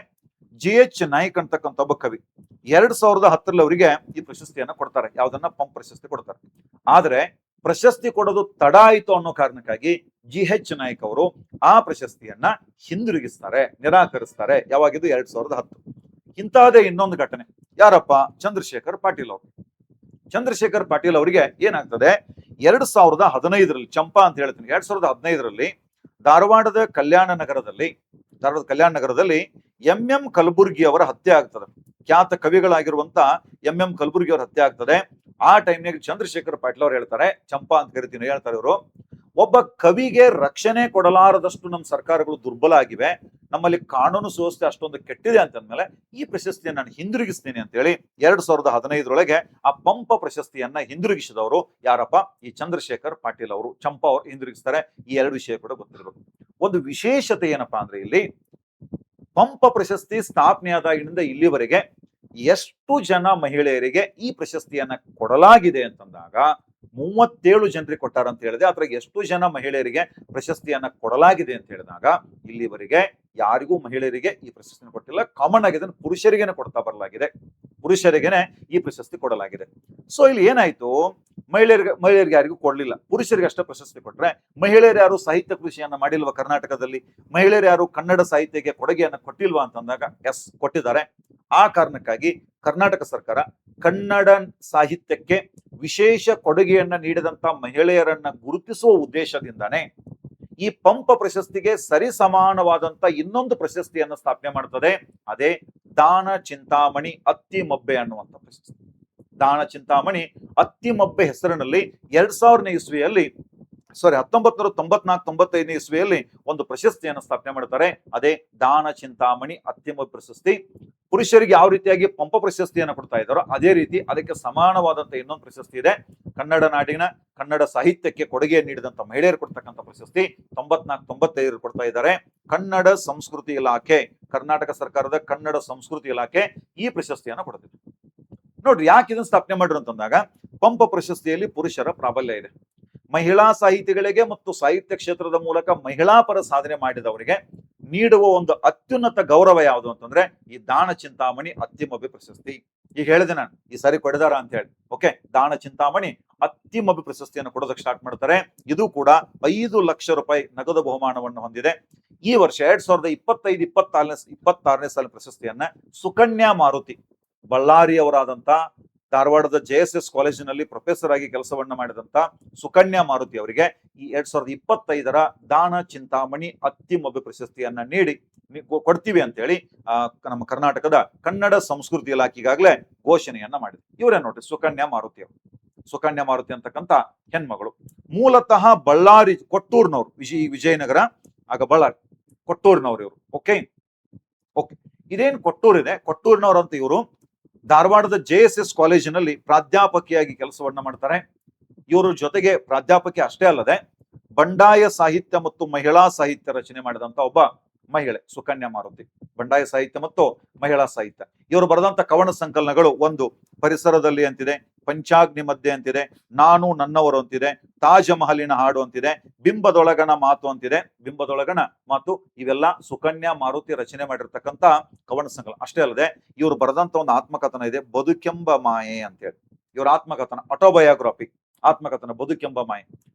GH ನಾಯ್ಕ್ ಅಂತಕ್ಕಂಥ ಒಬ್ಬ ಕವಿ 2010 ಅವರಿಗೆ ಈ ಪ್ರಶಸ್ತಿಯನ್ನ ಕೊಡ್ತಾರೆ. ಯಾವ್ದನ್ನ, ಪಂಪ್ ಪ್ರಶಸ್ತಿ ಕೊಡ್ತಾರೆ. ಆದ್ರೆ ಪ್ರಶಸ್ತಿ ಕೊಡೋದು ತಡ ಆಯ್ತು ಅನ್ನೋ ಕಾರಣಕ್ಕಾಗಿ GH ನಾಯ್ಕ್ ಅವರು ಆ ಪ್ರಶಸ್ತಿಯನ್ನ ಹಿಂದಿರುಗಿಸ್ತಾರೆ, ನಿರಾಕರಿಸ್ತಾರೆ. ಯಾವಾಗಿದ್ದು, 2010. ಇಂತಹದೇ ಇನ್ನೊಂದು ಘಟನೆ. ಯಾರಪ್ಪ, ಚಂದ್ರಶೇಖರ್ ಪಾಟೀಲ್ ಅವರು. ಚಂದ್ರಶೇಖರ್ ಪಾಟೀಲ್ ಅವರಿಗೆ ಏನಾಗ್ತದೆ, 2015ರಲ್ಲಿ, ಚಂಪಾ ಅಂತ ಹೇಳ್ತೀನಿ, 2015ರಲ್ಲಿ ಧಾರವಾಡದ ಕಲ್ಯಾಣ ನಗರದಲ್ಲಿ MM ಕಲಬುರ್ಗಿ ಅವರ ಹತ್ಯೆ ಆಗ್ತದೆ. ಖ್ಯಾತ ಕವಿಗಳಾಗಿರುವಂತ MM ಕಲಬುರ್ಗಿ ಅವರ ಹತ್ಯೆ ಆಗ್ತದೆ. ಆ ಟೈಮ್ನಾಗ ಚಂದ್ರಶೇಖರ್ ಪಾಟೀಲ್ ಅವ್ರು ಹೇಳ್ತಾರೆ, ಚಂಪಾ ಅಂತ ಕರಿತೀನಿ, ಹೇಳ್ತಾರೆ ಇವರು, ಒಬ್ಬ ಕವಿಗೆ ರಕ್ಷಣೆ ಕೊಡಲಾರದಷ್ಟು ನಮ್ಮ ಸರ್ಕಾರಗಳು ದುರ್ಬಲ ಆಗಿವೆ, ನಮ್ಮಲ್ಲಿ ಕಾನೂನು ಸುವ್ಯವಸ್ಥೆ ಅಷ್ಟೊಂದು ಕೆಟ್ಟಿದೆ ಅಂತಂದ್ಮೇಲೆ ಈ ಪ್ರಶಸ್ತಿಯನ್ನು ನಾನು ಹಿಂದಿರುಗಿಸ್ತೀನಿ ಅಂತ ಹೇಳಿ 2015ರೊಳಗೆ ಆ ಪಂಪ ಪ್ರಶಸ್ತಿಯನ್ನ ಹಿಂದಿರುಗಿಸಿದವರು ಯಾರಪ್ಪ, ಈ ಚಂದ್ರಶೇಖರ್ ಪಾಟೀಲ್ ಅವರು. ಚಂಪಾ ಅವರು ಹಿಂದಿರುಗಿಸ್ತಾರೆ. ಈ ಎರಡು ವಿಷಯ ಕೂಡ ಗೊತ್ತಿರಬೇಕು. ಒಂದು ವಿಶೇಷತೆ ಏನಪ್ಪಾ ಅಂದ್ರೆ, ಇಲ್ಲಿ ಪಂಪ ಪ್ರಶಸ್ತಿ ಸ್ಥಾಪನೆಯಾದಾಗಿನಿಂದ ಇಲ್ಲಿವರೆಗೆ ಎಷ್ಟು ಜನ ಮಹಿಳೆಯರಿಗೆ ಈ ಪ್ರಶಸ್ತಿಯನ್ನ ಕೊಡಲಾಗಿದೆ ಅಂತಂದಾಗ 37 ಜನರಿಗೆ ಕೊಟ್ಟಾರ ಅಂತ ಹೇಳಿದೆ. ಅದ್ರಾಗ ಎಷ್ಟು ಜನ ಮಹಿಳೆಯರಿಗೆ ಪ್ರಶಸ್ತಿಯನ್ನ ಕೊಡಲಾಗಿದೆ ಅಂತ ಹೇಳಿದಾಗ ಇಲ್ಲಿವರೆಗೆ ಯಾರಿಗೂ ಮಹಿಳೆಯರಿಗೆ ಈ ಪ್ರಶಸ್ತಿಯನ್ನು ಕೊಟ್ಟಿಲ್ಲ. ಕಾಮನ್ ಆಗಿ ಇದನ್ನು ಪುರುಷರಿಗೇನೆ ಕೊಡ್ತಾ ಬರಲಾಗಿದೆ, ಪುರುಷರಿಗೇನೆ ಈ ಪ್ರಶಸ್ತಿ ಕೊಡಲಾಗಿದೆ. ಸೊ ಇಲ್ಲಿ ಏನಾಯ್ತು, ಮಹಿಳೆಯರಿಗೆ ಯಾರಿಗೂ ಕೊಡ್ಲಿಲ್ಲ, ಪುರುಷರಿಗೆ ಅಷ್ಟೇ ಪ್ರಶಸ್ತಿ ಕೊಟ್ರೆ, ಮಹಿಳೆಯರು ಯಾರು ಸಾಹಿತ್ಯ ಕೃಷಿಯನ್ನ ಮಾಡಿಲ್ವಾ ಕರ್ನಾಟಕದಲ್ಲಿ, ಮಹಿಳೆಯರು ಯಾರು ಕನ್ನಡ ಸಾಹಿತ್ಯಕ್ಕೆ ಕೊಡುಗೆಯನ್ನ ಕೊಟ್ಟಿಲ್ವಾ ಅಂತಂದಾಗ ಎಸ್, ಕೊಟ್ಟಿದ್ದಾರೆ. ಆ ಕಾರಣಕ್ಕಾಗಿ ಕರ್ನಾಟಕ ಸರ್ಕಾರ ಕನ್ನಡ ಸಾಹಿತ್ಯಕ್ಕೆ ವಿಶೇಷ ಕೊಡುಗೆಯನ್ನ ನೀಡಿದಂತ ಮಹಿಳೆಯರನ್ನ ಗುರುತಿಸುವ ಉದ್ದೇಶದಿಂದಾನೇ ಈ ಪಂಪ ಪ್ರಶಸ್ತಿಗೆ ಸರಿ ಸಮಾನವಾದಂತ ಇನ್ನೊಂದು ಪ್ರಶಸ್ತಿಯನ್ನ ಸ್ಥಾಪನೆ ಮಾಡ್ತದೆ. ಅದೇ ದಾನ ಚಿಂತಾಮಣಿ ಅತ್ತಿಮಬ್ಬೆ ಅನ್ನುವಂಥ ಪ್ರಶಸ್ತಿ. ದಾನ ಚಿಂತಾಮಣಿ ಅತ್ತಿಮಬ್ಬೆ ಹೆಸರಿನಲ್ಲಿ 2000ನೇ ಇಸ್ವಿಯಲ್ಲಿ 1994-95ನೇ ಇಸ್ವಿಯಲ್ಲಿ ಒಂದು ಪ್ರಶಸ್ತಿಯನ್ನು ಸ್ಥಾಪನೆ ಮಾಡ್ತಾರೆ. ಅದೇ ದಾನ ಚಿಂತಾಮಣಿ ಅತ್ತಿಮಬ್ಬೆ ಪ್ರಶಸ್ತಿ. ಪುರುಷರಿಗೆ ಯಾವ ರೀತಿಯಾಗಿ ಪಂಪ ಪ್ರಶಸ್ತಿಯನ್ನು ಕೊಡ್ತಾ ಇದ್ದಾರೋ ಅದೇ ರೀತಿ ಅದಕ್ಕೆ ಸಮಾನವಾದಂತ ಇನ್ನೊಂದು ಪ್ರಶಸ್ತಿ ಇದೆ. ಕನ್ನಡ ನಾಡಿನ ಕನ್ನಡ ಸಾಹಿತ್ಯಕ್ಕೆ ಕೊಡುಗೆ ನೀಡಿದಂತ ಮಹಿಳೆಯರು ಕೊಡ್ತಕ್ಕಂಥ ಪ್ರಶಸ್ತಿ 94-95 ಕೊಡ್ತಾ ಇದ್ದಾರೆ. ಕನ್ನಡ ಸಂಸ್ಕೃತಿ ಇಲಾಖೆ, ಕರ್ನಾಟಕ ಸರ್ಕಾರದ ಕನ್ನಡ ಸಂಸ್ಕೃತಿ ಇಲಾಖೆ ಈ ಪ್ರಶಸ್ತಿಯನ್ನು ಕೊಡ್ತಿದೆ. ನೋಡ್ರಿ, ಯಾಕೆ ಇದನ್ನ ಸ್ಥಾಪನೆ ಮಾಡ್ರು ಅಂತಂದಾಗ, ಪಂಪ ಪ್ರಶಸ್ತಿಯಲ್ಲಿ ಪುರುಷರ ಪ್ರಾಬಲ್ಯ ಇದೆ. ಮಹಿಳಾ ಸಾಹಿತಿಗಳಿಗೆ ಮತ್ತು ಸಾಹಿತ್ಯ ಕ್ಷೇತ್ರದ ಮೂಲಕ ಮಹಿಳಾ ಪರ ಸಾಧನೆ ಮಾಡಿದವರಿಗೆ ನೀಡುವ ಒಂದು ಅತ್ಯುನ್ನತ ಗೌರವ ಯಾವುದು ಅಂತಂದ್ರೆ ಈ ದಾನ ಚಿಂತಾಮಣಿ ಅತ್ತಿಮಬ್ಬೆ ಪ್ರಶಸ್ತಿ. ಈಗ ಹೇಳಿದೆ ನಾನು, ಈ ಸಾರಿ ಕೊಡಿದಾರ ಅಂತ ಹೇಳಿ. ಓಕೆ, ದಾನ ಚಿಂತಾಮಣಿ ಅತ್ತಿಮಬ್ಬೆ ಪ್ರಶಸ್ತಿಯನ್ನು ಕೊಡೋದಕ್ಕೆ ಸ್ಟಾರ್ಟ್ ಮಾಡ್ತಾರೆ. ಇದು ಕೂಡ 5 ಲಕ್ಷ ರೂಪಾಯಿ ನಗದು ಬಹುಮಾನವನ್ನು ಹೊಂದಿದೆ. ಈ ವರ್ಷ 2025-26ನೇ ಸಾಲಿನ ಪ್ರಶಸ್ತಿಯನ್ನ ಸುಕನ್ಯಾ ಮಾರುತಿ, ಬಳ್ಳಾರಿಯವರಾದಂತ ಧಾರವಾಡದ JSS ಕಾಲೇಜಿನಲ್ಲಿ ಪ್ರೊಫೆಸರ್ ಆಗಿ ಕೆಲಸವನ್ನ ಮಾಡಿದಂತ ಸುಕನ್ಯಾ ಮಾರುತಿ ಅವರಿಗೆ ಈ 2025ರ ದಾನ ಚಿಂತಾಮಣಿ ಅತ್ತಿಮಬ್ಬೆ ಪ್ರಶಸ್ತಿಯನ್ನ ನೀಡಿ ಕೊಡ್ತೀವಿ ಅಂತ ಹೇಳಿ ನಮ್ಮ ಕರ್ನಾಟಕದ ಕನ್ನಡ ಸಂಸ್ಕೃತಿ ಇಲಾಖೆ ಈಗಾಗಲೇ ಘೋಷಣೆಯನ್ನ ಮಾಡಿದೆ. ಇವರೇ ನೋಡ್ರಿ, ಸುಕನ್ಯಾ ಮಾರುತಿ ಅವರು. ಸುಕನ್ಯಾ ಮಾರುತಿ ಅಂತಕ್ಕಂಥ ಹೆಣ್ಮಗಳು ಮೂಲತಃ ಬಳ್ಳಾರಿ ಕೊಟ್ಟೂರ್ನವ್ರು, ವಿಜಯನಗರ ಆಗ ಬಳ್ಳಾರಿ ಕೊಟ್ಟೂರಿನವ್ರು ಇವರು. ಓಕೆ, ಇದೇನು ಕೊಟ್ಟೂರಿದೆ, ಕೊಟ್ಟೂರಿನವ್ರು ಅಂತ ಇವರು ಧಾರವಾಡದ JSS ಕಾಲೇಜಿನಲ್ಲಿ ಪ್ರಾಧ್ಯಾಪಕಿಯಾಗಿ ಕೆಲಸವನ್ನ ಮಾಡ್ತಾರೆ. ಇವರು ಜೊತೆಗೆ ಪ್ರಾಧ್ಯಾಪಕಿ ಅಷ್ಟೇ ಅಲ್ಲದೆ ಬಂಡಾಯ ಸಾಹಿತ್ಯ ಮತ್ತು ಮಹಿಳಾ ಸಾಹಿತ್ಯ ರಚನೆ ಮಾಡಿದಂತ ಒಬ್ಬ ಮಹಿಳೆ ಸುಕನ್ಯಾ ಮಾರುತಿ. ಬಂಡಾಯ ಸಾಹಿತ್ಯ ಮತ್ತು ಮಹಿಳಾ ಸಾಹಿತ್ಯ. ಇವರು ಬರೆದಂತ ಕವನ ಸಂಕಲನಗಳು ಒಂದು ಪರಿಸರದಲ್ಲಿ ಅಂತಿದೆ, ಪಂಚಾಗ್ನಿ ಮಧ್ಯೆ ಅಂತಿದೆ, ನಾನು ನನ್ನವರು ಅಂತಿದೆ, ತಾಜ ಮಹಲಿನ ಹಾಡು ಅಂತಿದೆ, ಬಿಂಬದೊಳಗನ ಮಾತು ಅಂತಿದೆ. ಬಿಂಬದೊಳಗನ ಮಾತು ಇವೆಲ್ಲ ಸುಕನ್ಯಾ ಮಾರುತಿ ರಚನೆ ಮಾಡಿರ್ತಕ್ಕಂಥ ಕವನ ಸಂಕಲನ. ಅಷ್ಟೇ ಅಲ್ಲದೆ ಇವರು ಬರೆದಂತ ಒಂದು ಆತ್ಮಕಥನ ಇದೆ, ಬದುಕೆಂಬ ಮಾಯೆ ಅಂತೇಳಿ. ಇವರ ಆತ್ಮಕಥನ, ಆಟೋಬಯೋಗ್ರಫಿ ಆತ್ಮಕಥನ ಬದುಕೆಂಬ ಮಾಯೆ.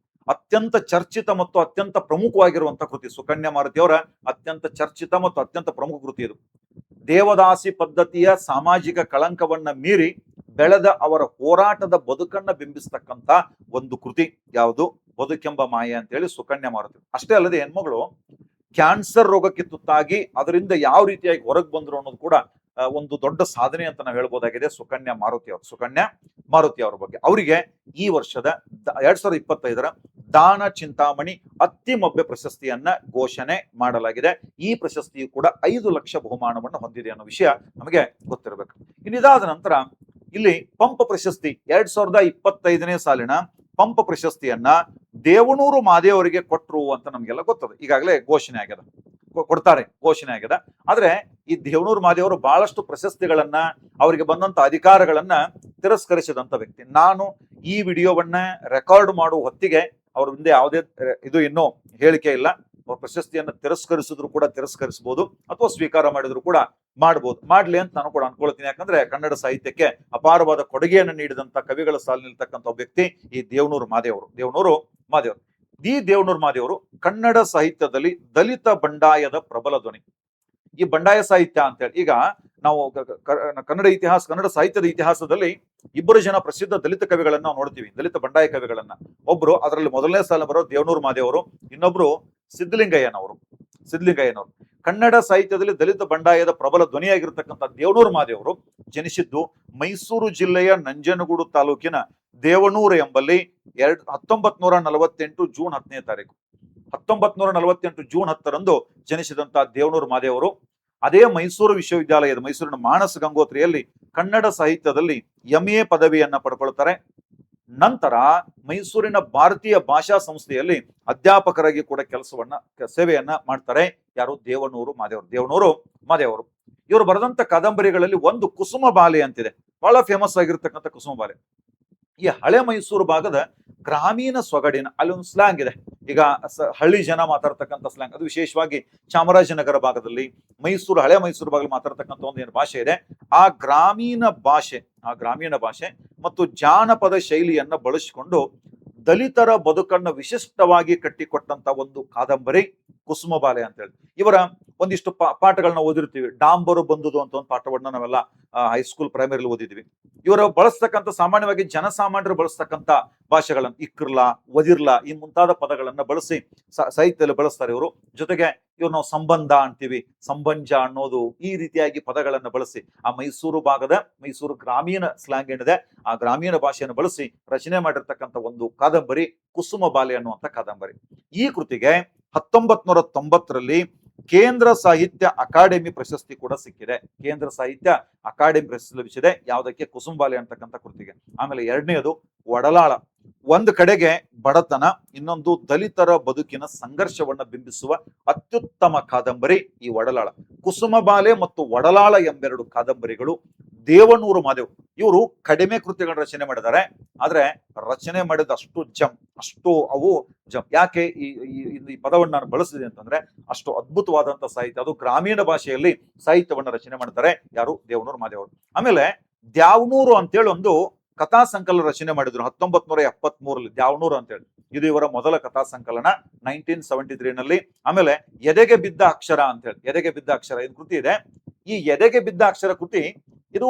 ಅತ್ಯಂತ ಚರ್ಚಿತ ಮತ್ತು ಅತ್ಯಂತ ಪ್ರಮುಖವಾಗಿರುವಂತಹ ಕೃತಿ. ಸುಕನ್ಯಾ ಮಾರುತಿ ಅವರ ಅತ್ಯಂತ ಚರ್ಚಿತ ಮತ್ತು ಅತ್ಯಂತ ಪ್ರಮುಖ ಕೃತಿ ಇದು. ದೇವದಾಸಿ ಪದ್ಧತಿಯ ಸಾಮಾಜಿಕ ಕಳಂಕವನ್ನ ಮೀರಿ ಬೆಳೆದ ಅವರ ಹೋರಾಟದ ಬದುಕನ್ನ ಬಿಂಬಿಸ್ತಕ್ಕಂಥ ಒಂದು ಕೃತಿ ಯಾವುದು, ಬದುಕೆಂಬ ಮಾಯೆ ಅಂತ ಹೇಳಿ ಸುಕನ್ಯಾ ಮಾರುತಿ. ಅಷ್ಟೇ ಅಲ್ಲದೆ ಹೆಣ್ಮಗಳು ಕ್ಯಾನ್ಸರ್ ರೋಗಕ್ಕೆ ತುತ್ತಾಗಿ ಅದರಿಂದ ಯಾವ ರೀತಿಯಾಗಿ ಹೊರಗೆ ಬಂದ್ರು ಅನ್ನೋದು ಕೂಡ ಒಂದು ದೊಡ್ಡ ಸಾಧನೆ ಅಂತ ನಾವು ಹೇಳ್ಬೋದಾಗಿದೆ ಸುಕನ್ಯಾ ಮಾರುತಿ ಅವರ ಬಗ್ಗೆ. ಅವರಿಗೆ ಈ ವರ್ಷದ 2025 ದಾನ ಚಿಂತಾಮಣಿ ಅತ್ತಿಮಬ್ಬೆ ಪ್ರಶಸ್ತಿಯನ್ನ ಘೋಷಣೆ ಮಾಡಲಾಗಿದೆ. ಈ ಪ್ರಶಸ್ತಿಯು ಕೂಡ 5 ಲಕ್ಷ ಬಹುಮಾನವನ್ನು ಹೊಂದಿದೆ ಅನ್ನೋ ವಿಷಯ ನಮಗೆ ಗೊತ್ತಿರಬೇಕು. ಇನ್ನಿದಾದ ನಂತರ ಇಲ್ಲಿ ಪಂಪ ಪ್ರಶಸ್ತಿ 2025ನೇ ಸಾಲಿನ ಪಂಪ ಪ್ರಶಸ್ತಿಯನ್ನ ದೇವನೂರು ಮಾದೇವರಿಗೆ ಕೊಟ್ರು ಅಂತ ನಮ್ಗೆಲ್ಲ ಗೊತ್ತದ, ಈಗಾಗಲೇ ಘೋಷಣೆ ಆಗ್ಯದ, ಘೋಷಣೆ ಆಗ್ಯದ. ಆದ್ರೆ ಈ ದೇವನೂರು ಮಾದೇವರು ಬಹಳಷ್ಟು ಪ್ರಶಸ್ತಿಗಳನ್ನ, ಅವರಿಗೆ ಬಂದಂತ ಅಧಿಕಾರಗಳನ್ನ ತಿರಸ್ಕರಿಸಿದಂತ ವ್ಯಕ್ತಿ. ನಾನು ಈ ವಿಡಿಯೋವನ್ನ ರೆಕಾರ್ಡ್ ಮಾಡುವ ಹೊತ್ತಿಗೆ ಅವ್ರ ಮುಂದೆ ಯಾವುದೇ ಇದು ಇನ್ನೂ ಹೇಳಿಕೆ ಇಲ್ಲ. ಅವ್ರ ಪ್ರಶಸ್ತಿಯನ್ನ ತಿರಸ್ಕರಿಸಿದ್ರು ಕೂಡ ತಿರಸ್ಕರಿಸಬಹುದು, ಅಥವಾ ಸ್ವೀಕಾರ ಮಾಡಿದ್ರು ಕೂಡ ಮಾಡ್ಬೋದು. ಮಾಡ್ಲಿ ಅಂತ ನಾನು ಕೂಡ ಅನ್ಕೊಳ್ತೀನಿ. ಯಾಕಂದ್ರೆ ಕನ್ನಡ ಸಾಹಿತ್ಯಕ್ಕೆ ಅಪಾರವಾದ ಕೊಡುಗೆಯನ್ನು ನೀಡಿದಂತ ಕವಿಗಳ ಸಾಲಿನಿರ್ತಕ್ಕಂಥ ವ್ಯಕ್ತಿ ಈ ದೇವನೂರು ಮಾದೇವರು. ಈ ದೇವನೂರು ಮಾದೇವರು ಕನ್ನಡ ಸಾಹಿತ್ಯದಲ್ಲಿ ದಲಿತ ಬಂಡಾಯದ ಪ್ರಬಲ ಧ್ವನಿ. ಈ ಬಂಡಾಯ ಸಾಹಿತ್ಯ ಅಂತೇಳಿ ಈಗ ನಾವು ಕನ್ನಡ ಸಾಹಿತ್ಯದ ಇತಿಹಾಸದಲ್ಲಿ 2 ಜನ ಪ್ರಸಿದ್ಧ ದಲಿತ ಕವಿಗಳನ್ನ ನಾವು ನೋಡ್ತೀವಿ, ದಲಿತ ಬಂಡಾಯ ಕವಿಗಳನ್ನ. ಒಬ್ರು ಅದರಲ್ಲಿ ಮೊದಲನೇ ಸಾಲ ಬರೋ ದೇವನೂರು ಮಾದೇವರು, ಇನ್ನೊಬ್ರು ಸಿದ್ಧಲಿಂಗಯ್ಯನವರು. ಕನ್ನಡ ಸಾಹಿತ್ಯದಲ್ಲಿ ದಲಿತ ಬಂಡಾಯದ ಪ್ರಬಲ ಧ್ವನಿಯಾಗಿರ್ತಕ್ಕಂಥ ದೇವನೂರು ಮಾದೇವರು ಜನಿಸಿದ್ದು ಮೈಸೂರು ಜಿಲ್ಲೆಯ ನಂಜನಗೂಡು ತಾಲೂಕಿನ ದೇವನೂರು ಎಂಬಲ್ಲಿ 1948 ಜೂನ್ 10ನೇ ತಾರೀಕು 1948 ಜೂನ್ 10ರಂದು ಜನಿಸಿದಂತ ದೇವನೂರು ಮಾದೇವರು ಅದೇ ಮೈಸೂರು ವಿಶ್ವವಿದ್ಯಾಲಯದ ಮೈಸೂರಿನ ಮಾನಸ ಗಂಗೋತ್ರಿಯಲ್ಲಿ ಕನ್ನಡ ಸಾಹಿತ್ಯದಲ್ಲಿ MA ಪದವಿಯನ್ನ ಪಡ್ಕೊಳ್ತಾರೆ. ನಂತರ ಮೈಸೂರಿನ ಭಾರತೀಯ ಭಾಷಾ ಸಂಸ್ಥೆಯಲ್ಲಿ ಅಧ್ಯಾಪಕರಾಗಿ ಕೂಡ ಸೇವೆಯನ್ನ ಮಾಡ್ತಾರೆ. ಯಾರು? ದೇವನೂರು ಮಾದೇವರು. ಇವರು ಬರೆದಂತ ಕಾದಂಬರಿಗಳಲ್ಲಿ ಒಂದು ಕುಸುಮ ಬಾಲೆ ಅಂತಿದೆ, ಬಹಳ ಫೇಮಸ್ ಆಗಿರ್ತಕ್ಕಂಥ ಕುಸುಮ ಬಾಲೆ. ಈ ಹಳೆ ಮೈಸೂರು ಭಾಗದ ಗ್ರಾಮೀಣ ಸೊಗಡಿನ ಅಲ್ಲಿ ಒಂದು ಸ್ಲ್ಯಾಂಗ್ ಇದೆ. ಈಗ ಹಳ್ಳಿ ಜನ ಮಾತಾಡ್ತಕ್ಕಂಥ ಸ್ಲ್ಯಾಂಗ್, ಅದು ವಿಶೇಷವಾಗಿ ಚಾಮರಾಜನಗರ ಭಾಗದಲ್ಲಿ, ಹಳೆ ಮೈಸೂರು ಭಾಗದಲ್ಲಿ ಮಾತಾಡ್ತಕ್ಕಂಥ ಒಂದು ಏನು ಭಾಷೆ ಇದೆ, ಆ ಗ್ರಾಮೀಣ ಭಾಷೆ ಮತ್ತು ಜಾನಪದ ಶೈಲಿಯನ್ನ ಬಳಸಿಕೊಂಡು ದಲಿತರ ಬದುಕನ್ನು ವಿಶಿಷ್ಟವಾಗಿ ಕಟ್ಟಿಕೊಟ್ಟಂತ ಒಂದು ಕಾದಂಬರಿ ಕುಸುಮ ಬಾಲೆ ಅಂತ ಹೇಳಿ. ಇವರ ಒಂದಿಷ್ಟು ಪಾಠಗಳನ್ನ ಓದಿರ್ತೀವಿ. ಡಾಂಬರು ಬಂದುದು ಅಂತ ಒಂದು ಪಾಠವನ್ನ ನಾವೆಲ್ಲ ಹೈಸ್ಕೂಲ್ ಪ್ರೈಮರಿಲಿ ಓದಿದ್ವಿ. ಇವರು ಬಳಸ್ತಕ್ಕಂಥ ಸಾಮಾನ್ಯವಾಗಿ ಜನಸಾಮಾನ್ಯರು ಬಳಸ್ತಕ್ಕಂಥ ಭಾಷೆಗಳನ್ನ ಇಕ್ರಲಾ, ಒದಿರ್ಲಾ ಈ ಮುಂತಾದ ಪದಗಳನ್ನ ಬಳಸಿ ಸಾಹಿತ್ಯದಲ್ಲಿ ಬಳಸ್ತಾರೆ ಇವರು. ಜೊತೆಗೆ ಇವ್ರು ನಾವು ಸಂಬಂಧ ಅಂತೀವಿ, ಸಂಬಂಜ ಅನ್ನೋದು, ಈ ರೀತಿಯಾಗಿ ಪದಗಳನ್ನ ಬಳಸಿ ಆ ಮೈಸೂರು ಗ್ರಾಮೀಣ ಸ್ಲ್ಯಾಂಗ್ ಏನಿದೆ ಆ ಗ್ರಾಮೀಣ ಭಾಷೆಯನ್ನು ಬಳಸಿ ರಚನೆ ಮಾಡಿರ್ತಕ್ಕಂಥ ಒಂದು ಕಾದಂಬರಿ ಕುಸುಮ ಬಾಲೆ ಅನ್ನುವಂಥ ಕಾದಂಬರಿ. ಈ ಕೃತಿಗೆ 1990ರಲ್ಲಿ ಕೇಂದ್ರ ಸಾಹಿತ್ಯ ಅಕಾಡೆಮಿ ಪ್ರಶಸ್ತಿ ಕೂಡ ಸಿಕ್ಕಿದೆ. ಕೇಂದ್ರ ಸಾಹಿತ್ಯ ಅಕಾಡೆಮಿ ಪ್ರಶಸ್ತಿ ಲಭಿಸಿದೆ ಯಾವುದಕ್ಕೆ? ಕುಸುಮ ಬಾಲೆ ಅಂತಕ್ಕಂಥ ಕೃತಿಗೆ. ಆಮೇಲೆ ಎರಡನೇದು ಒಡಲಾಳ. ಒಂದು ಕಡೆಗೆ ಬಡತನ, ಇನ್ನೊಂದು ದಲಿತರ ಬದುಕಿನ ಸಂಘರ್ಷವನ್ನ ಬಿಂಬಿಸುವ ಅತ್ಯುತ್ತಮ ಕಾದಂಬರಿ ಈ ಒಡಲಾಳ. ಕುಸುಮ ಬಾಲೆ ಮತ್ತು ಒಡಲಾಳ ಎಂಬೆರಡು ಕಾದಂಬರಿಗಳು ದೇವನೂರು ಮಾದೇವ್ ಇವರು ಕಡಿಮೆ ಕೃತಿಗಳನ್ನ ರಚನೆ ಮಾಡಿದ್ದಾರೆ. ಆದ್ರೆ ರಚನೆ ಮಾಡಿದ ಅಷ್ಟು ಅವು ಜಮ್. ಯಾಕೆ ಈ ಪದವನ್ನು ನಾನು ಬಳಸಿದೆ ಅಂತಂದ್ರೆ ಅಷ್ಟು ಅದ್ಭುತವಾದಂತ ಸಾಹಿತ್ಯ, ಅದು ಗ್ರಾಮೀಣ ಭಾಷೆಯಲ್ಲಿ ಸಾಹಿತ್ಯವನ್ನ ರಚನೆ ಮಾಡ್ತಾರೆ ಯಾರು? ದೇವನೂರು ಮಾದೇವರು. ಆಮೇಲೆ ದ್ಯಾವನೂರು ಅಂತೇಳಿ ಒಂದು ಕಥಾ ಸಂಕಲನ ರಚನೆ ಮಾಡಿದ್ರು 1973ರಲ್ಲಿ, ದ್ಯಾವನೂರು ಅಂತೇಳಿ. ಇದು ಇವರ ಮೊದಲ ಕಥಾ ಸಂಕಲನ 1973ನಲ್ಲಿ. ಆಮೇಲೆ ಎದೆಗೆ ಬಿದ್ದ ಅಕ್ಷರ ಅಂತೇಳಿ, ಎದೆಗೆ ಬಿದ್ದ ಅಕ್ಷರ ಇದು ಕೃತಿ ಇದೆ. ಈ ಎದೆಗೆ ಬಿದ್ದ ಅಕ್ಷರ ಕೃತಿ ಇದು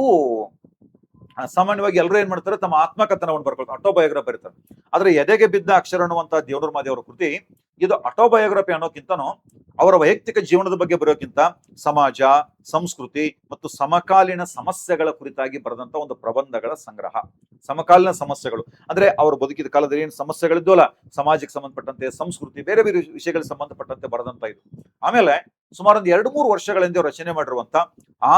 ಸಾಮಾನ್ಯವಾಗಿ ಎಲ್ಲರೂ ಏನ್ ಮಾಡ್ತಾರೆ, ತಮ್ಮ ಆತ್ಮಕಥನವನ್ನು ಬರ್ಕೊಳ್ತಾರೆ, ಆಟೋಬಯೋಗ್ರಫಿ ಬರೀತಾರೆ. ಆದ್ರೆ ಎದೆಗೆ ಬಿದ್ದ ಅಕ್ಷರ ಅನ್ನುವಂತ ದೇವನೂರು ಮಾದೇವರ ಕೃತಿ ಇದು ಆಟೋಬಯೋಗ್ರಫಿ ಅನ್ನೋಕ್ಕಿಂತನೂ ಅವರ ವೈಯಕ್ತಿಕ ಜೀವನದ ಬಗ್ಗೆ ಬರೋಕ್ಕಿಂತ ಸಮಾಜ, ಸಂಸ್ಕೃತಿ ಮತ್ತು ಸಮಕಾಲೀನ ಸಮಸ್ಯೆಗಳ ಕುರಿತಾಗಿ ಬರೆದಂತ ಒಂದು ಪ್ರಬಂಧಗಳ ಸಂಗ್ರಹ. ಸಮಕಾಲೀನ ಸಮಸ್ಯೆಗಳು ಅಂದ್ರೆ ಅವರು ಬದುಕಿದ ಕಾಲದಲ್ಲಿ ಏನು ಸಮಸ್ಯೆಗಳಿದ್ವಲ್ಲ, ಸಮಾಜಕ್ಕೆ ಸಂಬಂಧಪಟ್ಟಂತೆ, ಸಂಸ್ಕೃತಿ, ಬೇರೆ ಬೇರೆ ವಿಷಯಗಳಿಗೆ ಸಂಬಂಧಪಟ್ಟಂತೆ ಬರೆದಂತ ಇದು. ಆಮೇಲೆ ಸುಮಾರು ಒಂದು 2-3 ವರ್ಷಗಳಿಂದ ರಚನೆ ಮಾಡಿರುವಂತ